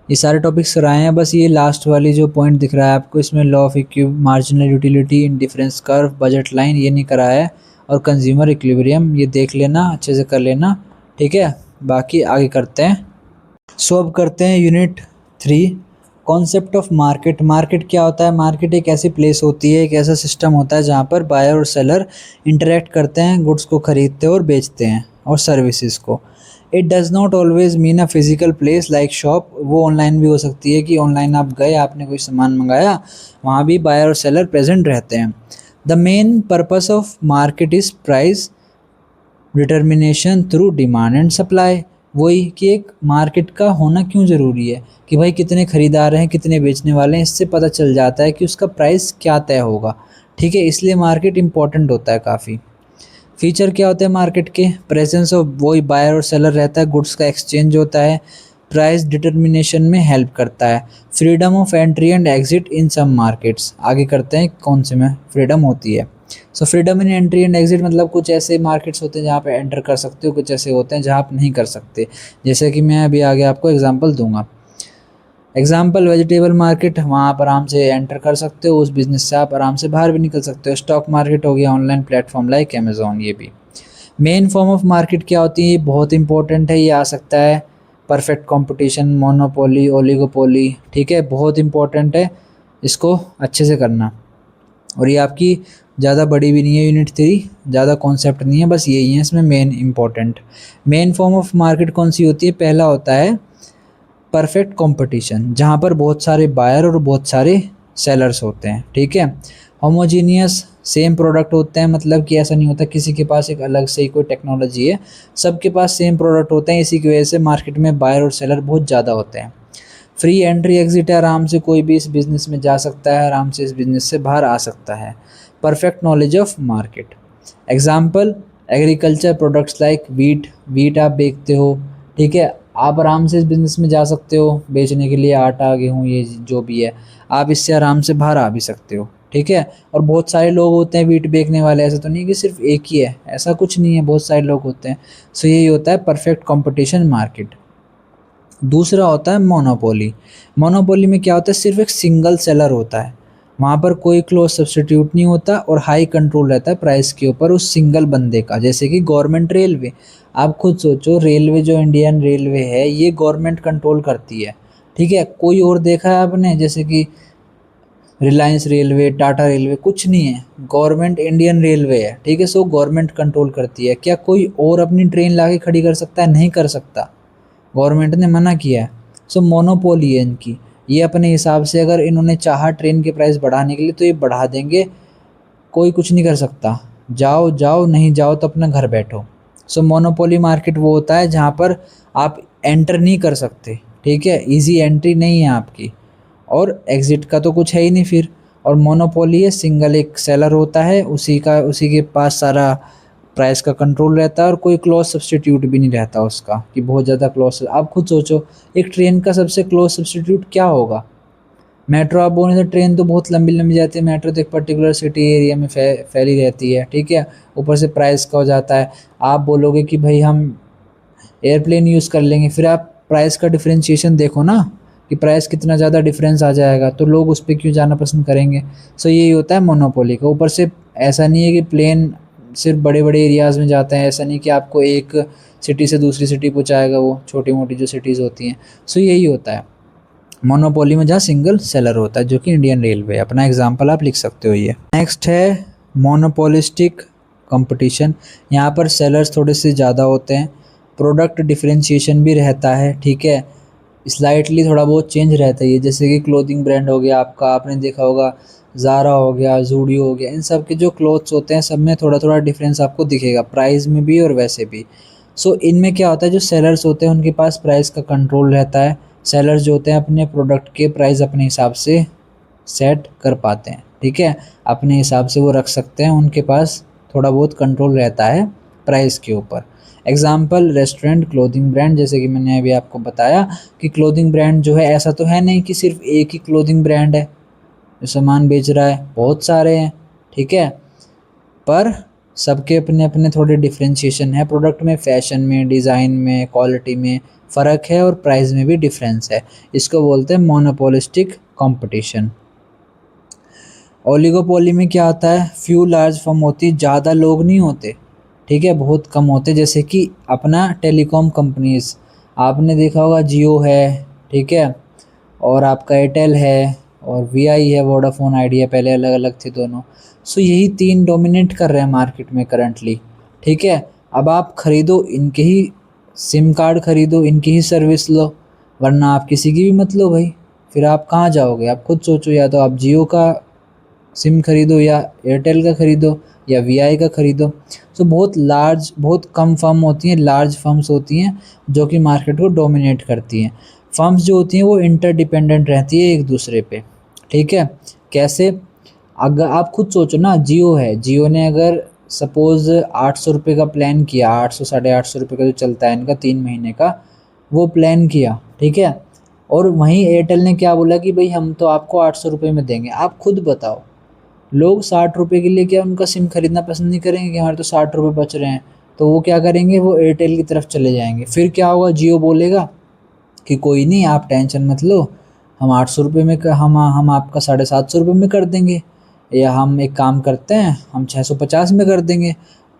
ये सारे टॉपिक्स कराए हैं, बस ये लास्ट वाली जो पॉइंट दिख रहा है आपको इसमें, law of marginal utility, indifference curve, budget line, ये नहीं कराया है। और कंज्यूमर इक्विलिब्रियम ये देख लेना, अच्छे से कर लेना। ठीक है, बाकी आगे करते हैं। सो अब करते हैं unit 3, concept of market. Market क्या होता है? मार्केट एक ऐसी प्लेस होती है, एक ऐसा सिस्टम होता है जहाँ पर बायर और सेलर इंटरेक्ट करते हैं, गुड्स को खरीदते हैं और बेचते हैं, और सर्विसेज को। It does not always mean a physical place like shop. वो ऑनलाइन भी हो सकती है कि ऑनलाइन आप गए, आपने कोई सामान मंगाया, वहाँ भी बायर और सेलर प्रेजेंट रहते हैं। The main purpose of market is price determination through demand and supply. वही कि एक मार्केट का होना क्यों ज़रूरी है, कि भाई कितने खरीदार हैं, कितने बेचने वाले हैं, इससे पता चल जाता है कि उसका प्राइस क्या तय होगा। ठीक है, इसलिए मार्केट इंपॉर्टेंट होता है काफ़ी। फीचर क्या होते हैं मार्केट के? प्रेजेंस ऑफ वही बायर और सेलर रहता है, गुड्स का एक्सचेंज होता है, प्राइस डिटर्मिनेशन में हेल्प करता है, freedom of entry and exit in some markets. आगे करते हैं कौन से में फ्रीडम होती है। So freedom in entry and exit मतलब कुछ ऐसे मार्केट्स होते हैं जहाँ पे एंटर कर सकते हो, कुछ ऐसे होते हैं जहाँ आप नहीं कर सकते। जैसे कि मैं अभी आगे आपको एग्जांपल दूंगा। एग्जाम्पल, वेजिटेबल मार्केट, वहाँ आप आराम से एंटर कर सकते हो, उस बिज़नेस से आप आराम से बाहर भी निकल सकते हो। स्टॉक मार्केट हो गया, ऑनलाइन प्लेटफॉर्म लाइक अमेज़ॉन। ये भी मेन फॉर्म ऑफ मार्केट क्या होती है, ये बहुत इंपॉर्टेंट है। ये आ सकता है परफेक्ट कंपटीशन, मोनोपोली, ओलिगोपोली। ठीक है, बहुत इंपॉर्टेंट है, इसको अच्छे से करना। और ये आपकी ज़्यादा बड़ी भी नहीं है यूनिट 3, ज़्यादा कॉन्सेप्ट नहीं है, बस यही है इसमें main important. Main form of market कौन सी होती है? पहला होता है परफेक्ट कंपटीशन, जहाँ पर बहुत सारे बायर और बहुत सारे सेलर्स होते हैं। ठीक है, होमोजीनियस, सेम प्रोडक्ट होते हैं, मतलब कि ऐसा नहीं होता किसी के पास एक अलग से ही कोई टेक्नोलॉजी है, सबके पास सेम प्रोडक्ट होते हैं। इसी की वजह से मार्केट में बायर और सेलर बहुत ज़्यादा होते हैं। फ्री एंट्री एग्जिट है, आराम से कोई भी इस बिज़नेस में जा सकता है, आराम से इस बिज़नेस से बाहर आ सकता है। Perfect knowledge of market, example, agriculture products like wheat. Wheat आप बेचते हो, ठीक है, आप आराम से इस बिज़नेस में जा सकते हो बेचने के लिए, आटा, गेहूँ, ये जो भी है, आप इससे आराम से बाहर आ भी सकते हो। ठीक है, और बहुत सारे लोग होते हैं वीट बेचने वाले, ऐसा तो नहीं कि सिर्फ एक ही है, ऐसा कुछ नहीं है, बहुत सारे लोग होते हैं। सो यही होता है परफेक्ट कंपटीशन मार्केट। दूसरा होता है मोनोपोली। मोनोपोली में क्या होता है? सिर्फ एक सिंगल सेलर होता है, वहाँ पर कोई क्लोज सब्स्टिट्यूट नहीं होता, और हाई कंट्रोल रहता है प्राइस के ऊपर उस सिंगल बंदे का। जैसे कि गवर्नमेंट रेलवे, आप खुद सोचो, रेलवे जो इंडियन रेलवे है ये गवर्नमेंट कंट्रोल करती है। ठीक है, कोई और देखा है आपने? जैसे कि रिलायंस रेलवे, टाटा रेलवे, कुछ नहीं है, गवर्नमेंट इंडियन रेलवे है। ठीक है, सो गवर्नमेंट कंट्रोल करती है। क्या कोई और अपनी ट्रेन लाके खड़ी कर सकता है? नहीं कर सकता, गवर्नमेंट ने मना किया है। सो मोनोपोली है इनकी, ये अपने हिसाब से अगर इन्होंने चाहा ट्रेन के प्राइस बढ़ाने के लिए तो ये बढ़ा देंगे, कोई कुछ नहीं कर सकता। जाओ जाओ, नहीं जाओ तो अपना घर बैठो। सो मोनोपोली मार्केट वो होता है जहाँ पर आप एंटर नहीं कर सकते। ठीक है, इजी एंट्री नहीं है आपकी, और एग्ज़िट का तो कुछ है ही नहीं फिर। और मोनोपोली है, सिंगल एक सेलर होता है, उसी के पास सारा प्राइस का कंट्रोल रहता है, और कोई क्लोज सब्स्टिट्यूट भी नहीं रहता उसका कि बहुत ज़्यादा क्लोज। आप खुद सोचो, एक ट्रेन का सबसे क्लोज सब्स्टिट्यूट क्या होगा? मेट्रो आप बोले तो ट्रेन तो बहुत लंबी लंबी जाती है, मेट्रो तो एक पर्टिकुलर सिटी एरिया में फैली रहती है, ठीक है। ऊपर से प्राइस का हो जाता है। आप बोलोगे कि भाई हम एयरप्लेन यूज़ कर लेंगे, फिर आप प्राइस का डिफरेंशिएशन देखो ना कि प्राइस कितना ज़्यादा डिफरेंस आ जाएगा, तो लोग उस पर क्यों जाना पसंद करेंगे। सो यही होता है मोनोपोली का। ऊपर से ऐसा नहीं है कि प्लेन सिर्फ बड़े बड़े एरियाज़ में जाते हैं, ऐसा नहीं कि आपको एक सिटी से दूसरी सिटी पहुँचाएगा, वो छोटी मोटी जो सिटीज़ होती हैं। सो यही होता है मोनोपोली में, जहाँ सिंगल सेलर होता है, जो कि इंडियन रेलवे। अपना एग्जांपल आप लिख सकते हो ये। नेक्स्ट है मोनोपोलिस्टिक कंपटीशन। यहाँ पर सेलर्स थोड़े से ज़्यादा होते हैं, प्रोडक्ट डिफरेंशिएशन भी रहता है, ठीक है। स्लाइटली थोड़ा बहुत चेंज रहता है ये, जैसे कि क्लोथिंग ब्रांड हो गया आपका, आपने देखा होगा ज़ारा हो गया, जूडियो हो गया, इन सब के जो क्लोथ्स होते हैं सब में थोड़ा थोड़ा डिफरेंस आपको दिखेगा, प्राइस में भी और वैसे भी। सो इनमें क्या होता है, जो सेलर्स होते हैं उनके पास प्राइस का कंट्रोल रहता है। सेलर्स जो होते हैं अपने प्रोडक्ट के प्राइस अपने हिसाब से सेट कर पाते हैं, ठीक है। अपने हिसाब से वो रख सकते हैं, उनके पास थोड़ा बहुत कंट्रोल रहता है प्राइस के ऊपर। एग्जाम्पल रेस्टोरेंट, क्लोथिंग ब्रांड, जैसे कि मैंने अभी आपको बताया कि क्लोथिंग ब्रांड जो है, ऐसा तो है नहीं कि सिर्फ एक ही क्लोथिंग ब्रांड है जो सामान बेच रहा है, बहुत सारे हैं, ठीक है। पर सबके अपने अपने थोड़े डिफरेंशिएशन है प्रोडक्ट में, फैशन में, डिज़ाइन में, क्वालिटी में फ़र्क है और प्राइस में भी डिफरेंस है। इसको बोलते हैं मोनोपोलिस्टिक कंपटीशन। ओलिगोपोली में क्या होता है, फ्यू लार्ज फर्म होती, ज़्यादा लोग नहीं होते, ठीक है, बहुत कम होते। जैसे कि अपना टेलीकॉम कंपनीज, आपने देखा होगा जियो है, ठीक है, और आपका एयरटेल है, और वीआई है, वोडाफोन आइडिया, पहले अलग अलग थे दोनों। सो यही तीन डोमिनेट कर रहे हैं मार्केट में करंटली, ठीक है। अब आप खरीदो इनके ही सिम कार्ड, खरीदो इनकी ही सर्विस लो, वरना आप किसी की भी मत लो भाई। फिर आप कहाँ जाओगे, आप खुद सोचो, या तो आप जियो का सिम खरीदो, या एयरटेल का खरीदो, या वीआई का खरीदो। सो बहुत कम फर्म होती हैं, लार्ज फर्म्स होती हैं जो कि मार्केट को डोमिनेट करती हैं। फर्म्स जो होती हैं वो इंटरडिपेंडेंट रहती है एक दूसरे पे, ठीक है। कैसे, अगर आप खुद सोचो ना, जियो है, जियो ने अगर सपोज़ 800 रुपये का प्लान किया, 800 850 रुपये का जो चलता है इनका 3 महीने का, वो प्लान किया, ठीक है। और वहीं एयरटेल ने क्या बोला कि भाई हम तो आपको 800 रुपये में देंगे। आप खुद बताओ, लोग 60 रुपये के लिए क्या उनका सिम खरीदना पसंद नहीं करेंगे कि हमारे तो 60 रुपये बच रहे हैं, तो वो क्या करेंगे, वो एयरटेल की तरफ चले जाएंगे। फिर क्या होगा, जियो बोलेगा कि कोई नहीं, आप टेंशन मत लो, हम 800 रुपये में हम आपका 750 रुपये में कर देंगे, या हम एक काम करते हैं, हम 650 में कर देंगे।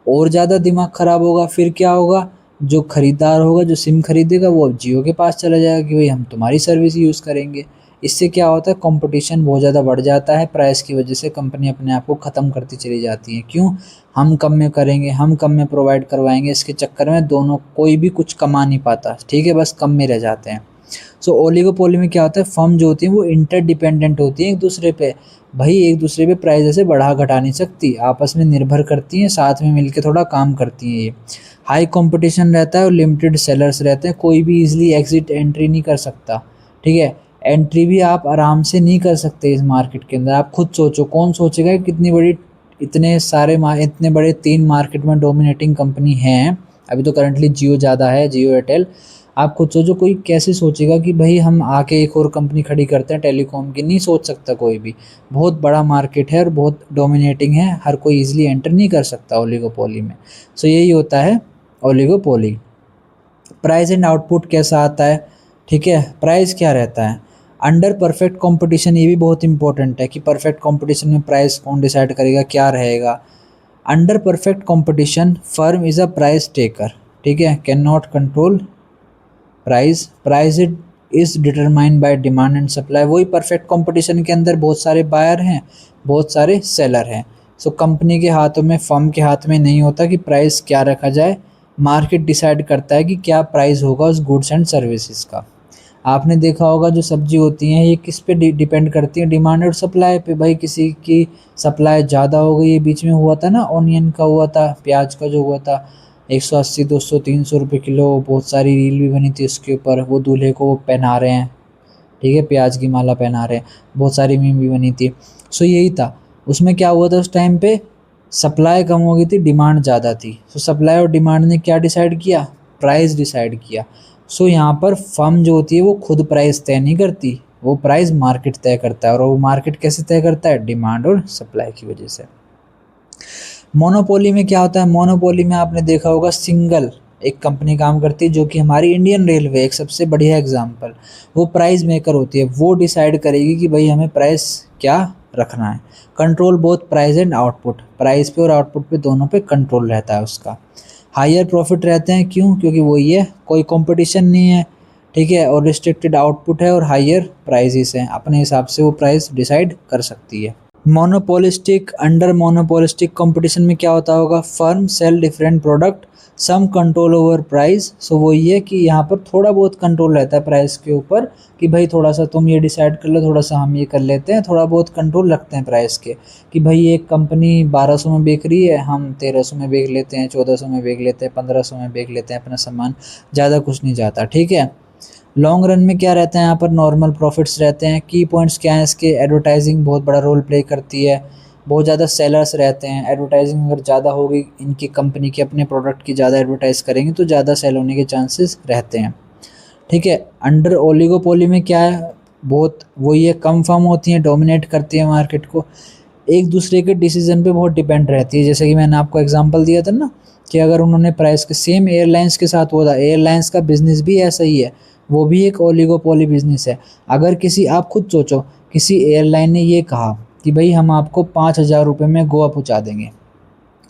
और ज़्यादा दिमाग ख़राब होगा, फिर क्या होगा, जो ख़रीदार होगा, जो सिम खरीदेगा, वो अब जियो के पास चला जाएगा कि भाई हम तुम्हारी सर्विस यूज़ करेंगे। इससे क्या होता है, कंपटीशन बहुत ज़्यादा बढ़ जाता है, प्राइस की वजह से कंपनी अपने आप को ख़त्म करती चली जाती है। क्यों, हम कम में करेंगे, हम कम में प्रोवाइड करवाएंगे, इसके चक्कर में दोनों कोई भी कुछ कमा नहीं पाता, ठीक है, बस कम में रह जाते हैं। सो ओलिगोपोली में क्या होता है, फर्म जो होती है वो इंटरडिपेंडेंट होती है एक दूसरे पे। भाई एक दूसरे पे प्राइस ऐसे बढ़ा घटा नहीं सकती, आपस में निर्भर करती हैं, साथ में मिलकर थोड़ा काम करती हैं ये। हाई कंपटीशन रहता है और लिमिटेड सेलर्स रहते हैं, कोई भी इजीली एग्जिट एंट्री नहीं कर सकता, ठीक है। एंट्री भी आप आराम से नहीं कर सकते इस मार्केट के अंदर। आप खुद सोचो, कौन सोचेगा कि कितनी बड़ी, इतने बड़े 3 मार्केट में डोमिनेटिंग कंपनी हैं। अभी तो करंटली जियो ज़्यादा है, जियो एयरटेल। आप खुद सोचो, कोई कैसे सोचेगा कि भाई हम आके एक और कंपनी खड़ी करते हैं टेलीकॉम की, नहीं सोच सकता कोई भी। बहुत बड़ा मार्केट है और बहुत डोमिनेटिंग है, हर कोई इजीली एंटर नहीं कर सकता ओलिगोपोली में। सो यही होता है ओलिगोपोली। प्राइस एंड आउटपुट कैसा आता है, ठीक है, प्राइस क्या रहता है अंडर परफेक्ट कंपटीशन, ये भी बहुत इंपॉर्टेंट है कि परफेक्ट कंपटीशन में प्राइस कौन डिसाइड करेगा, क्या रहेगा। Under perfect competition firm is a price taker, ठीक है, can not control price it is determined by demand and supply. वही परफेक्ट कंपटीशन के अंदर बहुत सारे बायर हैं, बहुत सारे सेलर हैं। सो कंपनी के हाथों में, फर्म के हाथ में नहीं होता कि प्राइस क्या रखा जाए, मार्केट डिसाइड करता है कि क्या प्राइस होगा उस गुड्स एंड सर्विसेज का। आपने देखा होगा जो सब्जी होती हैं ये किस पे डिपेंड करती है, डिमांड और सप्लाई पे। भाई किसी की सप्लाई ज़्यादा हो गई, ये बीच में हुआ था ना, ऑनियन का हुआ था, प्याज का जो हुआ था, 180 200 300 रुपये किलो, बहुत सारी रील भी बनी थी उसके ऊपर, वो दूल्हे को पहना रहे हैं, ठीक है, प्याज की माला पहना रहे हैं, बहुत सारी मीम भी बनी थी। सो यही था, उसमें क्या हुआ था, उस टाइम पे सप्लाई कम हो गई थी, डिमांड ज़्यादा थी। सो सप्लाई और डिमांड ने क्या डिसाइड किया, प्राइस डिसाइड किया। सो यहाँ पर फर्म जो होती है वो खुद प्राइस तय नहीं करती, वो प्राइस मार्केट तय करता है, और वो मार्केट कैसे तय करता है? डिमांड और सप्लाई की वजह से। मोनोपोली में क्या होता है? मोनोपोली में आपने देखा होगा सिंगल एक कंपनी काम करती है, जो कि हमारी इंडियन रेलवे एक सबसे बढ़िया एग्जांपल। वो प्राइस मेकर होती है, वो डिसाइड करेगी कि भाई हमें प्राइस क्या रखना है। Control both price and output, price पे और आउटपुट पे दोनों पे कंट्रोल रहता है उसका। हायर प्रॉफिट रहते हैं, क्यों? क्योंकि वो ये कोई कंपटीशन नहीं है, ठीक है, और रिस्ट्रिक्टेड आउटपुट है और हायर प्राइसेस हैं, अपने हिसाब से वो प्राइस डिसाइड कर सकती है। मोनोपोलिस्टिक, अंडर मोनोपोलिस्टिक कंपटीशन में क्या होता होगा? Firm sell different product, some control over price. So वो ये कि यहाँ पर थोड़ा बहुत कंट्रोल रहता है प्राइस के ऊपर, कि भाई थोड़ा सा तुम ये डिसाइड कर लो, थोड़ा सा हम ये कर लेते हैं, थोड़ा बहुत कंट्रोल रखते हैं प्राइस के, कि भाई एक कंपनी 1200 में बेच रही है, हम 1300 में बेच लेते हैं, 1400 में बेच लेते हैं, 1500 में बेच लेते हैं अपना सामान, ज़्यादा कुछ नहीं जाता, ठीक है। लॉन्ग रन में क्या रहता है? यहाँ पर नॉर्मल प्रॉफिट्स रहते हैं। की पॉइंट्स क्या हैं इसके? एडवर्टाइजिंग बहुत बड़ा रोल प्ले करती है, बहुत ज़्यादा सेलर्स रहते हैं। एडवर्टाइजिंग अगर ज़्यादा होगी, इनकी कंपनी के अपने प्रोडक्ट की ज़्यादा एडवर्टाइज करेंगे तो ज़्यादा सेल होने के चांसेस रहते हैं, ठीक है। अंडर ओलिगोपोली में क्या है? बहुत वो ये कम फर्म होती हैं, डोमिनेट करती है मार्केट को, एक दूसरे के डिसीजन पे बहुत डिपेंड रहती है। जैसे कि मैंने आपको एग्जांपल दिया था ना, कि अगर उन्होंने प्राइस के सेम एयरलाइंस के साथ हुआ था, एयरलाइंस का बिजनेस भी ऐसा ही है, वो भी एक ओलिगोपोली बिजनेस है। अगर किसी, आप खुद सोचो, किसी एयरलाइन ने ये कहा कि भाई हम आपको 5,000 रुपये में गोवा पहुँचा देंगे,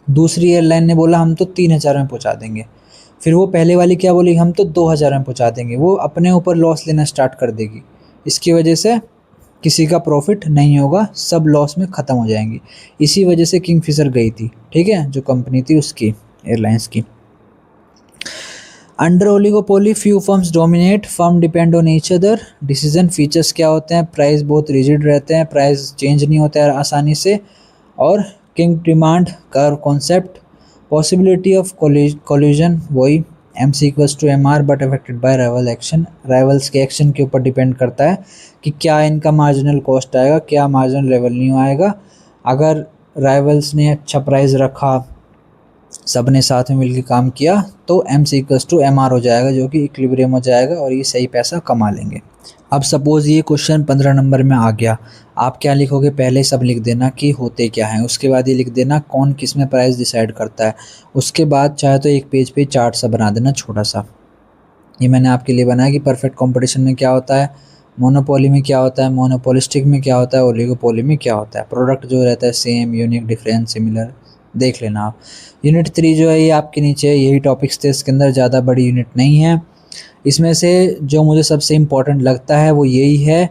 दूसरी एयरलाइन ने बोला हम तो 3,000 में पहुँचा देंगे, फिर वो पहले वाली क्या बोली? हम तो 2,000 में पहुँचा देंगे। वो अपने ऊपर लॉस लेना स्टार्ट कर देगी, इसकी वजह से किसी का प्रॉफिट नहीं होगा, सब लॉस में ख़त्म हो जाएंगी। इसी वजह से किंगफिशर गई थी, ठीक है, जो कंपनी थी उसकी, एयरलाइंस की। Under oligopoly few firms dominate, firm depend on each other. Decision features क्या होते हैं? प्राइस बहुत रिजिड रहते हैं, प्राइस चेंज नहीं होता है आसानी से, और king demand curve concept. Possibility of collision, वही MC=MR but affected by rival action, rivals के एक्शन के ऊपर डिपेंड करता है कि क्या इनका मार्जिनल कॉस्ट आएगा, क्या मार्जिनल रेवेन्यू आएगा। अगर राइवल्स ने अच्छा प्राइस रखा, सब ने साथ में मिलकर काम किया, तो MC=MR हो जाएगा, जो कि इक्विलिब्रियम हो जाएगा और ये सही पैसा कमा लेंगे। अब सपोज़ ये क्वेश्चन 15 नंबर में आ गया, आप क्या लिखोगे? पहले सब लिख देना कि होते क्या हैं, उसके बाद ये लिख देना कौन किस में प्राइस डिसाइड करता है, उसके बाद चाहे तो एक पेज पे चार्ट सा बना देना छोटा सा। ये मैंने आपके लिए बनाया कि परफेक्ट कंपटीशन में क्या होता है, मोनोपोली में क्या होता है, मोनोपोलिस्टिक में क्या होता है, ओलिगोपोली में क्या होता है। प्रोडक्ट जो रहता है सेम, यूनिक, डिफरेंट, सिमिलर, देख लेना आप। यूनिट 3 जो है ये आपके नीचे यही टॉपिक्स थे, इसके अंदर ज़्यादा बड़ी यूनिट नहीं है। इसमें से जो मुझे सबसे इम्पॉर्टेंट लगता है वो यही है,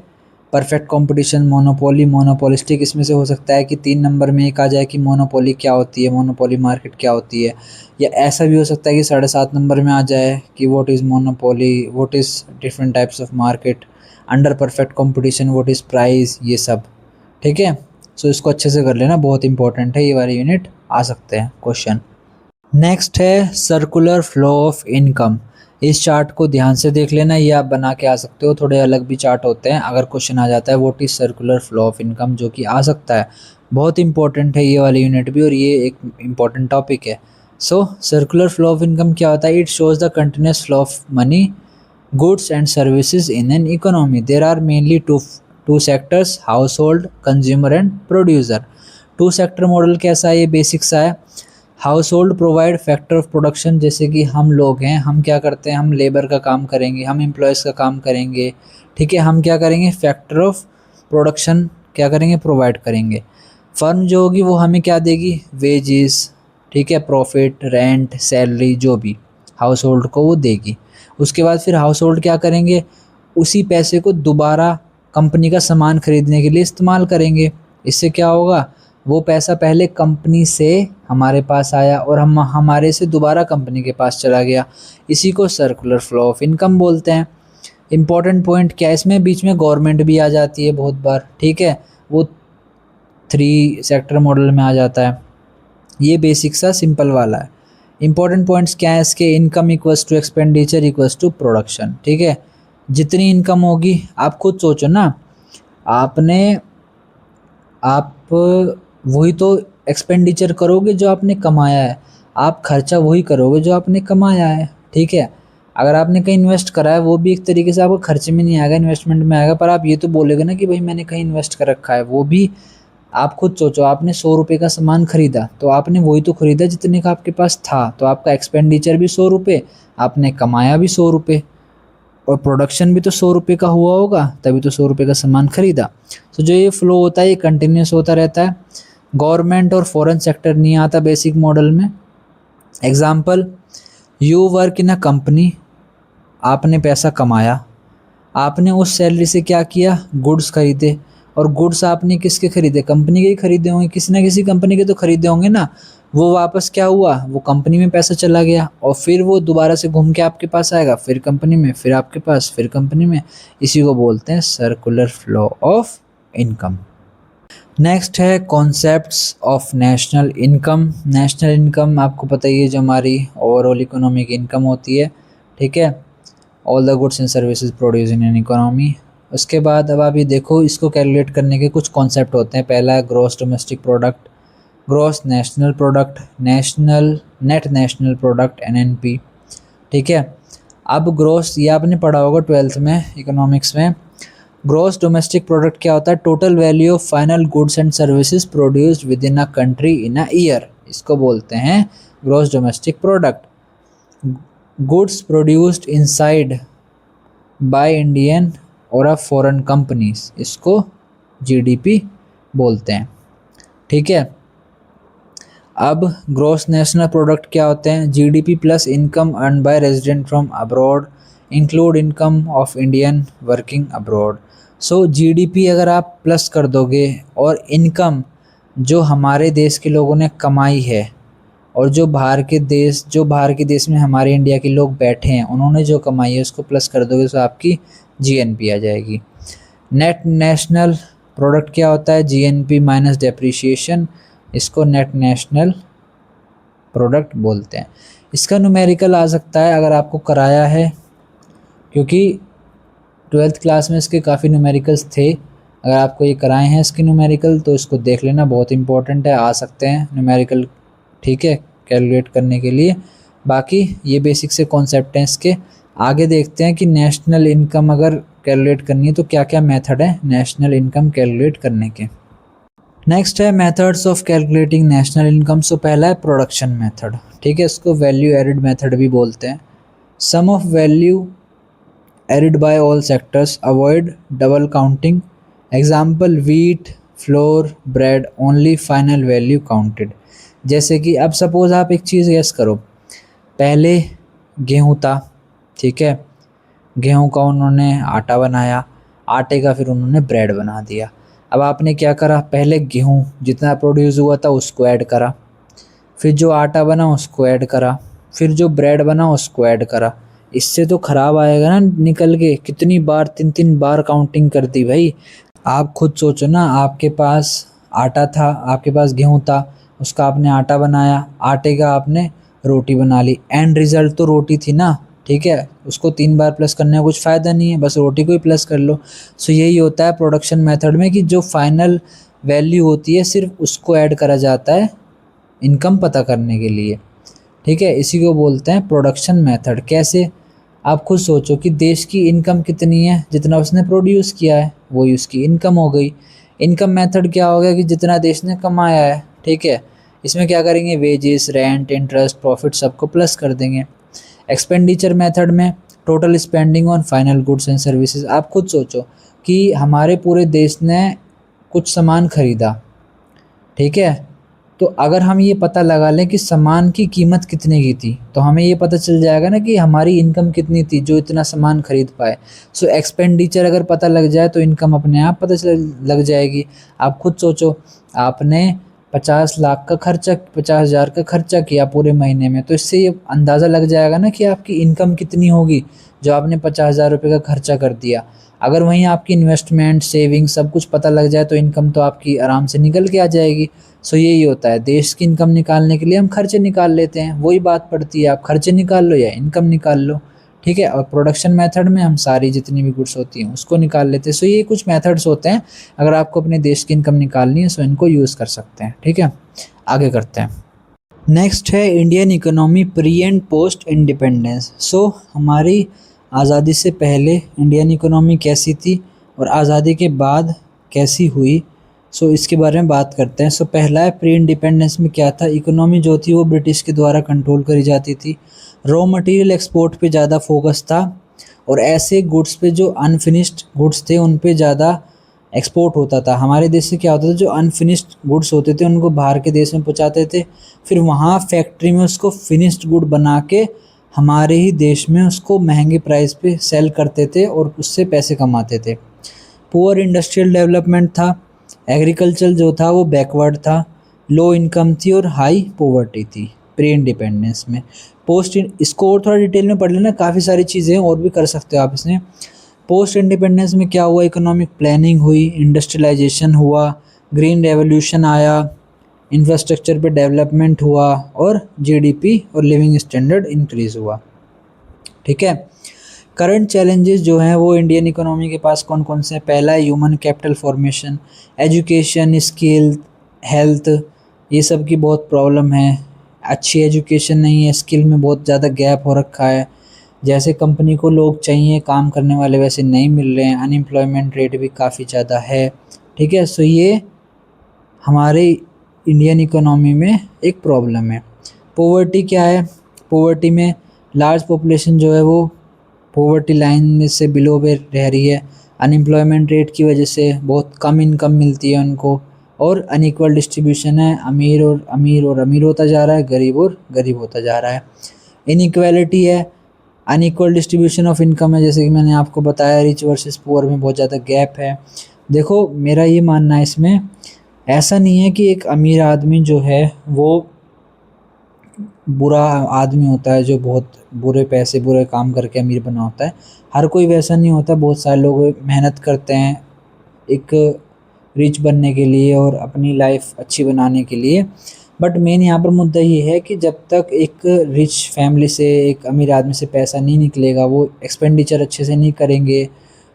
परफेक्ट कंपटीशन, मोनोपोली, मोनोपोलिस्टिक। इसमें से हो सकता है कि 3 नंबर में एक आ जाए कि मोनोपोली क्या होती है, मोनोपोली मार्केट क्या होती है, या ऐसा भी हो सकता है कि 7.5 नंबर में आ जाए कि what is monopoly, what is different types of market, under perfect competition, what is price, ये सब, ठीक है। सो इसको अच्छे से कर लेना, बहुत इंपॉर्टेंट है, ये वाली यूनिट आ सकते हैं क्वेश्चन। नेक्स्ट है सर्कुलर फ्लो ऑफ इनकम। इस चार्ट को ध्यान से देख लेना, ये आप बना के आ सकते हो, थोड़े अलग भी चार्ट होते हैं। अगर क्वेश्चन आ जाता है what is circular flow of income, जो कि आ सकता है, बहुत इंपॉर्टेंट है ये वाली यूनिट भी, और ये एक इम्पॉर्टेंट टॉपिक है। सो सर्कुलर फ्लो ऑफ इनकम क्या होता है? It shows the continuous flow of money, goods and services in an economy. There are mainly two sectors, household, consumer and producer. Two sector model कैसा है? ये basic सा है। Household provide factor of production, जैसे कि हम लोग हैं, हम क्या करते हैं? हम लेबर का काम करेंगे, हम एम्प्लॉयज़ का काम करेंगे, ठीक है। हम क्या करेंगे? फैक्टर ऑफ प्रोडक्शन क्या करेंगे? प्रोवाइड करेंगे। फर्म जो होगी वो हमें क्या देगी? वेजेस, ठीक है, प्रॉफिट, रेंट, सैलरी, जो भी हाउस होल्ड को वो देगी। उसके बाद फिर हाउस होल्ड क्या करेंगे? उसी पैसे को दोबारा कंपनी का सामान खरीदने के लिए इस्तेमाल करेंगे। इससे क्या होगा? वो पैसा पहले कंपनी से हमारे पास आया और हम हमारे से दोबारा कंपनी के पास चला गया। इसी को सर्कुलर फ्लो ऑफ इनकम बोलते हैं। इम्पॉर्टेंट पॉइंट क्या है इसमें? बीच में गवर्नमेंट भी आ जाती है बहुत बार, ठीक है, वो 3 सेक्टर मॉडल में आ जाता है। ये बेसिक सा सिंपल वाला है। इंपॉर्टेंट पॉइंट्स क्या है इसके? Income equals to expenditure equals to production, ठीक है। जितनी इनकम होगी, आप खुद सोचो ना, आपने आप वही तो एक्सपेंडिचर करोगे जो आपने कमाया है, आप खर्चा वही करोगे जो आपने कमाया है, ठीक है। अगर आपने कहीं इन्वेस्ट करा है वो भी एक तरीके से आपको खर्चे में नहीं आएगा, इन्वेस्टमेंट में आएगा, पर आप ये तो बोलेगे ना कि भाई मैंने कहीं इन्वेस्ट कर रखा है। वो भी आप खुद सोचो, आपने 100 रुपये का सामान खरीदा तो आपने वही तो खरीदा जितने का आपके पास था, तो आपका एक्सपेंडिचर भी 100 रुपये, आपने कमाया भी 100 रुपये, और प्रोडक्शन भी तो 100 रुपये का हुआ होगा, तभी तो 100 रुपये का सामान खरीदा। तो जो ये फ्लो होता है ये कंटिन्यूस होता रहता है। गवर्नमेंट और फॉरेन सेक्टर नहीं आता बेसिक मॉडल में। Example, you work in a company, आपने पैसा कमाया, आपने उस सैलरी से क्या किया, गुड्स खरीदे, और गुड्स आपने किसके खरीदे, कंपनी के ही खरीदे होंगे, किसी ना किसी कंपनी के तो खरीदे होंगे ना। वो वापस क्या हुआ, वो कंपनी में पैसा चला गया, और फिर वो दोबारा से घूम के आपके पास आएगा, फिर कंपनी में, फिर आपके पास, फिर कंपनी में। इसी को बोलते हैं circular flow of income. Next है concepts of national income. National income आपको पता ही है, जो हमारी ओवरऑल इकोनॉमिक इनकम होती है, ठीक है, all the goods and services produce in an economy. उसके बाद अब आप ये देखो, इसको कैलकुलेट करने के कुछ कॉन्सेप्ट होते हैं। पहला है gross domestic product, gross national product, national net national product NNP, ठीक है। अब ग्रॉस, ये आपने पढ़ा होगा 12th में इकोनॉमिक्स में। ग्रॉस डोमेस्टिक प्रोडक्ट क्या होता है, total value of final goods and services produced with in a country in a year, इसको बोलते हैं gross domestic product. Goods produced inside by Indian और अ फॉरेन कंपनीज, इसको GDP बोलते हैं, ठीक है। अब ग्रॉस नेशनल प्रोडक्ट क्या होते हैं, GDP plus income earn by resident from abroad include income of Indian working abroad. So GDP अगर आप प्लस कर दोगे और इनकम जो हमारे देश के लोगों ने कमाई है, और जो बाहर के देश में हमारे इंडिया के लोग बैठे हैं उन्होंने जो कमाई है उसको प्लस कर दोगे तो आपकी GNP आ जाएगी। नेट नेशनल प्रोडक्ट क्या होता है, GNP माइनस डेप्रिसिएशन, इसको नेट नेशनल प्रोडक्ट बोलते हैं। इसका न्यूमेरिकल आ सकता है अगर आपको कराया है, क्योंकि 12th क्लास में इसके काफ़ी न्यूमेरिकल्स थे। अगर आपको ये कराए हैं इसके न्यूमेरिकल तो इसको देख लेना, बहुत इंपॉर्टेंट है, आ सकते हैं न्यूमेरिकल, ठीक है, कैलकुलेट करने के लिए। बाकी ये बेसिक से कॉन्सेप्ट हैं इसके। आगे देखते हैं कि नेशनल इनकम अगर कैलकुलेट करनी है तो क्या क्या मेथड है नेशनल इनकम कैलकुलेट करने के। नेक्स्ट है methods of calculating national income. So पहला है प्रोडक्शन मेथड, ठीक है, इसको वैल्यू एडेड मेथड भी बोलते हैं। Sum of value added by all sectors, avoid double counting. Example, wheat, flour, bread, only final value counted. जैसे कि अब सपोज आप एक चीज़ गेस करो, पहले गेहूँ था, ठीक है, गेहूँ का उन्होंने आटा बनाया, आटे का फिर उन्होंने ब्रेड बना दिया। अब आपने क्या करा, पहले गेहूँ जितना प्रोड्यूस हुआ था उसको ऐड करा, फिर जो आटा बना उसको ऐड करा, फिर जो ब्रेड बना उसको ऐड करा। इससे तो ख़राब आएगा ना निकल के, कितनी बार, 3 बार काउंटिंग कर दी भाई। आप खुद सोचो ना, आपके पास आटा था, आपके पास गेहूँ था, उसका आपने आटा बनाया, आटे का आपने रोटी बना ली, एंड रिज़ल्ट तो रोटी थी ना, ठीक है, उसको 3 बार प्लस करने का कुछ फ़ायदा नहीं है, बस रोटी को ही प्लस कर लो। सो यही होता है प्रोडक्शन मेथड में कि जो फाइनल वैल्यू होती है सिर्फ उसको ऐड करा जाता है इनकम पता करने के लिए, ठीक है, इसी को बोलते हैं प्रोडक्शन मेथड। कैसे, आप खुद सोचो कि देश की इनकम कितनी है, जितना उसने प्रोड्यूस किया है वही उसकी इनकम हो गई। इनकम मेथड क्या हो गया कि जितना देश ने कमाया है, ठीक है, इसमें क्या करेंगे, वेजेस, रेंट, इंटरेस्ट, प्रॉफिट सबको प्लस कर देंगे। एक्सपेंडिचर मेथड में total spending on final goods and services. आप खुद सोचो कि हमारे पूरे देश ने कुछ सामान खरीदा, ठीक है, तो अगर हम ये पता लगा लें कि सामान की कीमत कितने की थी तो हमें ये पता चल जाएगा ना कि हमारी इनकम कितनी थी जो इतना सामान खरीद पाए। सो एक्सपेंडिचर अगर पता लग जाए तो इनकम अपने आप पता चल लग जाएगी। आप खुद सोचो, आपने 50 लाख का खर्चा, 50,000 का खर्चा किया पूरे महीने में, तो इससे ये अंदाज़ा लग जाएगा ना कि आपकी इनकम कितनी होगी जो आपने 50,000 रुपये का खर्चा कर दिया। अगर वहीं आपकी इन्वेस्टमेंट, सेविंग सब कुछ पता लग जाए तो इनकम तो आपकी आराम से निकल के आ जाएगी। सो यही होता है, देश की इनकम निकालने के लिए हम खर्चे निकाल लेते हैं, वही बात पड़ती है, आप खर्चे निकाल लो या इनकम निकाल लो, ठीक है। और प्रोडक्शन मेथड में हम सारी जितनी भी गुड्स होती हैं उसको निकाल लेते हैं। सो ये कुछ मेथड्स होते हैं, अगर आपको अपने देश की इनकम निकालनी है सो इनको यूज़ कर सकते हैं, ठीक है। आगे करते हैं। नेक्स्ट है Indian economy pre and post independence. So हमारी आज़ादी से पहले इंडियन इकोनॉमी कैसी थी और आज़ादी के बाद कैसी हुई, सो इसके बारे में बात करते हैं। सो पहला है प्री इंडिपेंडेंस में क्या था, इकोनॉमी जो थी वो ब्रिटिश के द्वारा कंट्रोल करी जाती थी। रॉ मटेरियल एक्सपोर्ट पे ज़्यादा फोकस था और ऐसे गुड्स पे जो अनफिनिश्ड गुड्स थे उन पे ज़्यादा एक्सपोर्ट होता था। हमारे देश से क्या होता था, जो अनफिनिश्ड गुड्स होते थे उनको बाहर के देश में पहुंचाते थे, फिर वहाँ फैक्ट्री में उसको फिनिश्ड गुड बना के हमारे ही देश में उसको महंगे प्राइस पे सेल करते थे और उससे पैसे कमाते थे। पुअर इंडस्ट्रियल डेवलपमेंट था, एग्रीकल्चर जो था वो बैकवर्ड था, लो इनकम थी और हाई पॉवर्टी थी प्री इंडिपेंडेंस में। पोस्ट इसको और थोड़ा डिटेल में पढ़ लेना, काफ़ी सारी चीज़ें और भी कर सकते हो आप इसमें। पोस्ट इंडिपेंडेंस में क्या हुआ, इकोनॉमिक प्लानिंग हुई, इंडस्ट्रियलाइजेशन हुआ, ग्रीन रेवोल्यूशन आया, इंफ्रास्ट्रक्चर पे डेवलपमेंट हुआ और जीडीपी और लिविंग स्टैंडर्ड इंक्रीज़ हुआ। ठीक है, करंट चैलेंजेस जो हैं वो इंडियन इकोनॉमी के पास कौन कौन से हैं। पहला है human capital formation, education, skill, health, ये सब की बहुत प्रॉब्लम है। अच्छी एजुकेशन नहीं है, स्किल में बहुत ज़्यादा गैप हो रखा है। जैसे कंपनी को लोग चाहिए काम करने वाले वैसे नहीं मिल रहे हैं, अनएम्प्लॉयमेंट रेट भी काफ़ी ज़्यादा है। ठीक है, सो ये हमारे इंडियन इकोनॉमी में एक प्रॉब्लम है। पॉवर्टी क्या है, पॉवर्टी में लार्ज पॉपुलेशन जो है वो पॉवर्टी लाइन में से बिलो पे रह रही है। अनएम्प्लॉयमेंट रेट की वजह से बहुत कम इनकम मिलती है उनको, और अनइक्वल डिस्ट्रीब्यूशन है, अमीर और अमीर और अमीर होता जा रहा है, गरीब और गरीब होता जा रहा है। इनइक्वालिटी है, अनइक्वल डिस्ट्रीब्यूशन ऑफ इनकम है, जैसे कि मैंने आपको बताया रिच वर्सेस पुअर में बहुत ज़्यादा गैप है। देखो मेरा ये मानना है इसमें, ऐसा नहीं है कि एक अमीर आदमी जो है वो बुरा आदमी होता है जो बहुत बुरे पैसे बुरे काम करके अमीर बना होता है। हर कोई वैसा नहीं होता, बहुत सारे लोग मेहनत करते हैं एक रिच बनने के लिए और अपनी लाइफ अच्छी बनाने के लिए। बट मेन यहाँ पर मुद्दा ये है कि जब तक एक रिच फैमिली से, एक अमीर आदमी से पैसा नहीं निकलेगा, वो एक्सपेंडिचर अच्छे से नहीं करेंगे,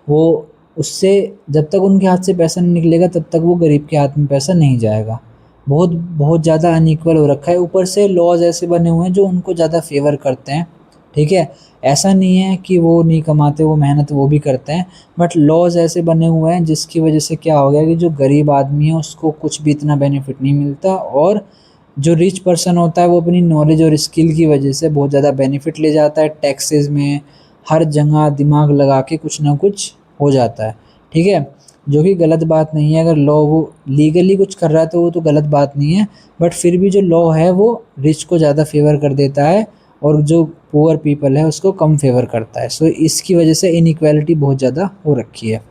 वो उससे जब तक उनके हाथ से पैसा नहीं निकलेगा तब तक वो गरीब के हाथ में पैसा नहीं जाएगा। बहुत बहुत ज़्यादा अनइक्वल हो रखा है। ऊपर से लॉज ऐसे बने हुए हैं जो उनको ज़्यादा फेवर करते हैं। ठीक है, ऐसा नहीं है कि वो नहीं कमाते, वो मेहनत वो भी करते हैं, बट लॉज ऐसे बने हुए हैं जिसकी वजह से क्या हो गया कि जो गरीब आदमी है उसको कुछ भी इतना बेनिफिट नहीं मिलता, और जो रिच पर्सन होता है वो अपनी नॉलेज और स्किल की वजह से बहुत ज़्यादा बेनिफिट ले जाता है। टैक्सेस में हर जगह दिमाग लगा के कुछ ना कुछ हो जाता है। ठीक है, जो कि गलत बात नहीं है। अगर लॉ वो लीगली कुछ कर रहा है तो वो तो गलत बात नहीं है, बट फिर भी जो लॉ है वो रिच को ज़्यादा फेवर कर देता है और जो पुअर पीपल है उसको कम फेवर करता है। सो इसकी वजह से इनइक्वालिटी बहुत ज़्यादा हो रखी है।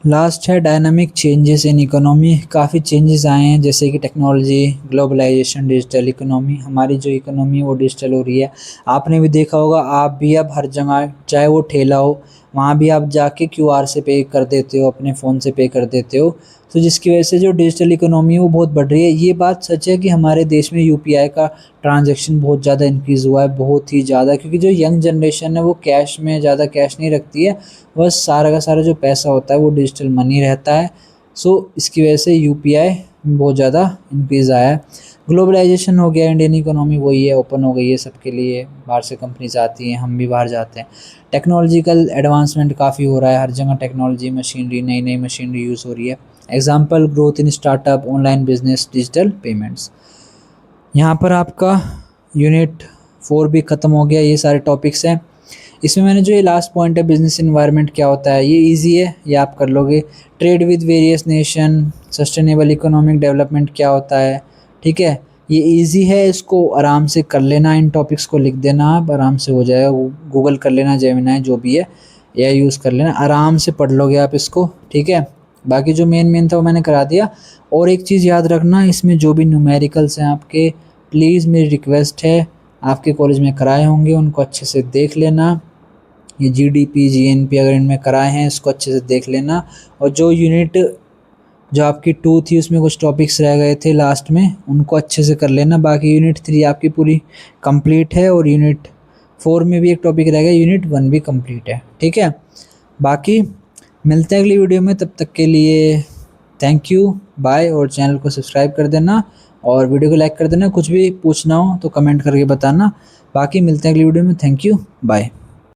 लास्ट है डायनामिक चेंजेस इन इकोनॉमी। काफ़ी चेंजेस आए हैं, जैसे कि टेक्नोलॉजी, ग्लोबलाइजेशन, डिजिटल इकोनॉमी। हमारी जो इकोनॉमी है वो डिजिटल हो रही है। आपने भी देखा होगा, आप भी अब हर जगह चाहे वो ठेला हो वहाँ भी आप जाके क्यूआर से पे कर देते हो, अपने फ़ोन से पे कर देते हो। तो जिसकी वजह से जो डिजिटल इकोनॉमी है वो बहुत बढ़ रही है। ये बात सच है कि हमारे देश में यूपीआई का ट्रांजैक्शन बहुत ज़्यादा इंक्रीज़ हुआ है, बहुत ही ज़्यादा, क्योंकि जो यंग जनरेशन है वो कैश में ज़्यादा कैश नहीं रखती है, बस सारा का सारा जो पैसा होता है वो डिजिटल मनी रहता है। सो इसकी वजह से यूपीआई में बहुत ज़्यादा इंक्रीज़ आया है। ग्लोबलाइजेशन हो गया, इंडियन इकोनॉमी वही है, ओपन हो गई है सबके लिए, बाहर से कंपनीज आती हैं, हम भी बाहर जाते हैं। टेक्नोलॉजिकल एडवांसमेंट काफ़ी हो रहा है, हर जगह टेक्नोलॉजी, मशीनरी, नई नई मशीनरी यूज़ हो रही है। Example, growth in startup, online business, digital payments. यहाँ पर आपका यूनिट 4 भी ख़त्म हो गया। ये सारे टॉपिक्स हैं। इसमें मैंने जो ये लास्ट पॉइंट है, बिजनेस इन्वायरमेंट क्या होता है, ये इजी है, ये आप कर लोगे। Trade with various nation, sustainable economic development क्या होता है, ठीक है, ये इजी है, इसको आराम से कर लेना। इन टॉपिक्स को लिख देना, आप आराम से हो जाएगा। गूगल कर लेना, जेमिनी जो भी है, या यूज़ कर लेना, आराम से पढ़ लोगे आप इसको। ठीक है, बाकी जो मेन था वो मैंने करा दिया। और एक चीज़ याद रखना, इसमें जो भी न्यूमेरिकल्स हैं आपके, प्लीज़ मेरी रिक्वेस्ट है, आपके कॉलेज में कराए होंगे उनको अच्छे से देख लेना। ये जीडीपी, जीएनपी अगर इनमें कराए हैं इसको अच्छे से देख लेना। और जो यूनिट जो आपकी 2 थी उसमें कुछ टॉपिक्स रह गए थे लास्ट में, उनको अच्छे से कर लेना। बाकी यूनिट 3 आपकी पूरी कंप्लीट है, और यूनिट 4 में भी एक टॉपिक रह गया, यूनिट 1 भी कंप्लीट है। ठीक है, बाकी मिलते हैं अगली वीडियो में, तब तक के लिए थैंक यू, बाय। और चैनल को सब्सक्राइब कर देना और वीडियो को लाइक कर देना। कुछ भी पूछना हो तो कमेंट करके बताना। बाकी मिलते हैं अगली वीडियो में। Thank you, bye.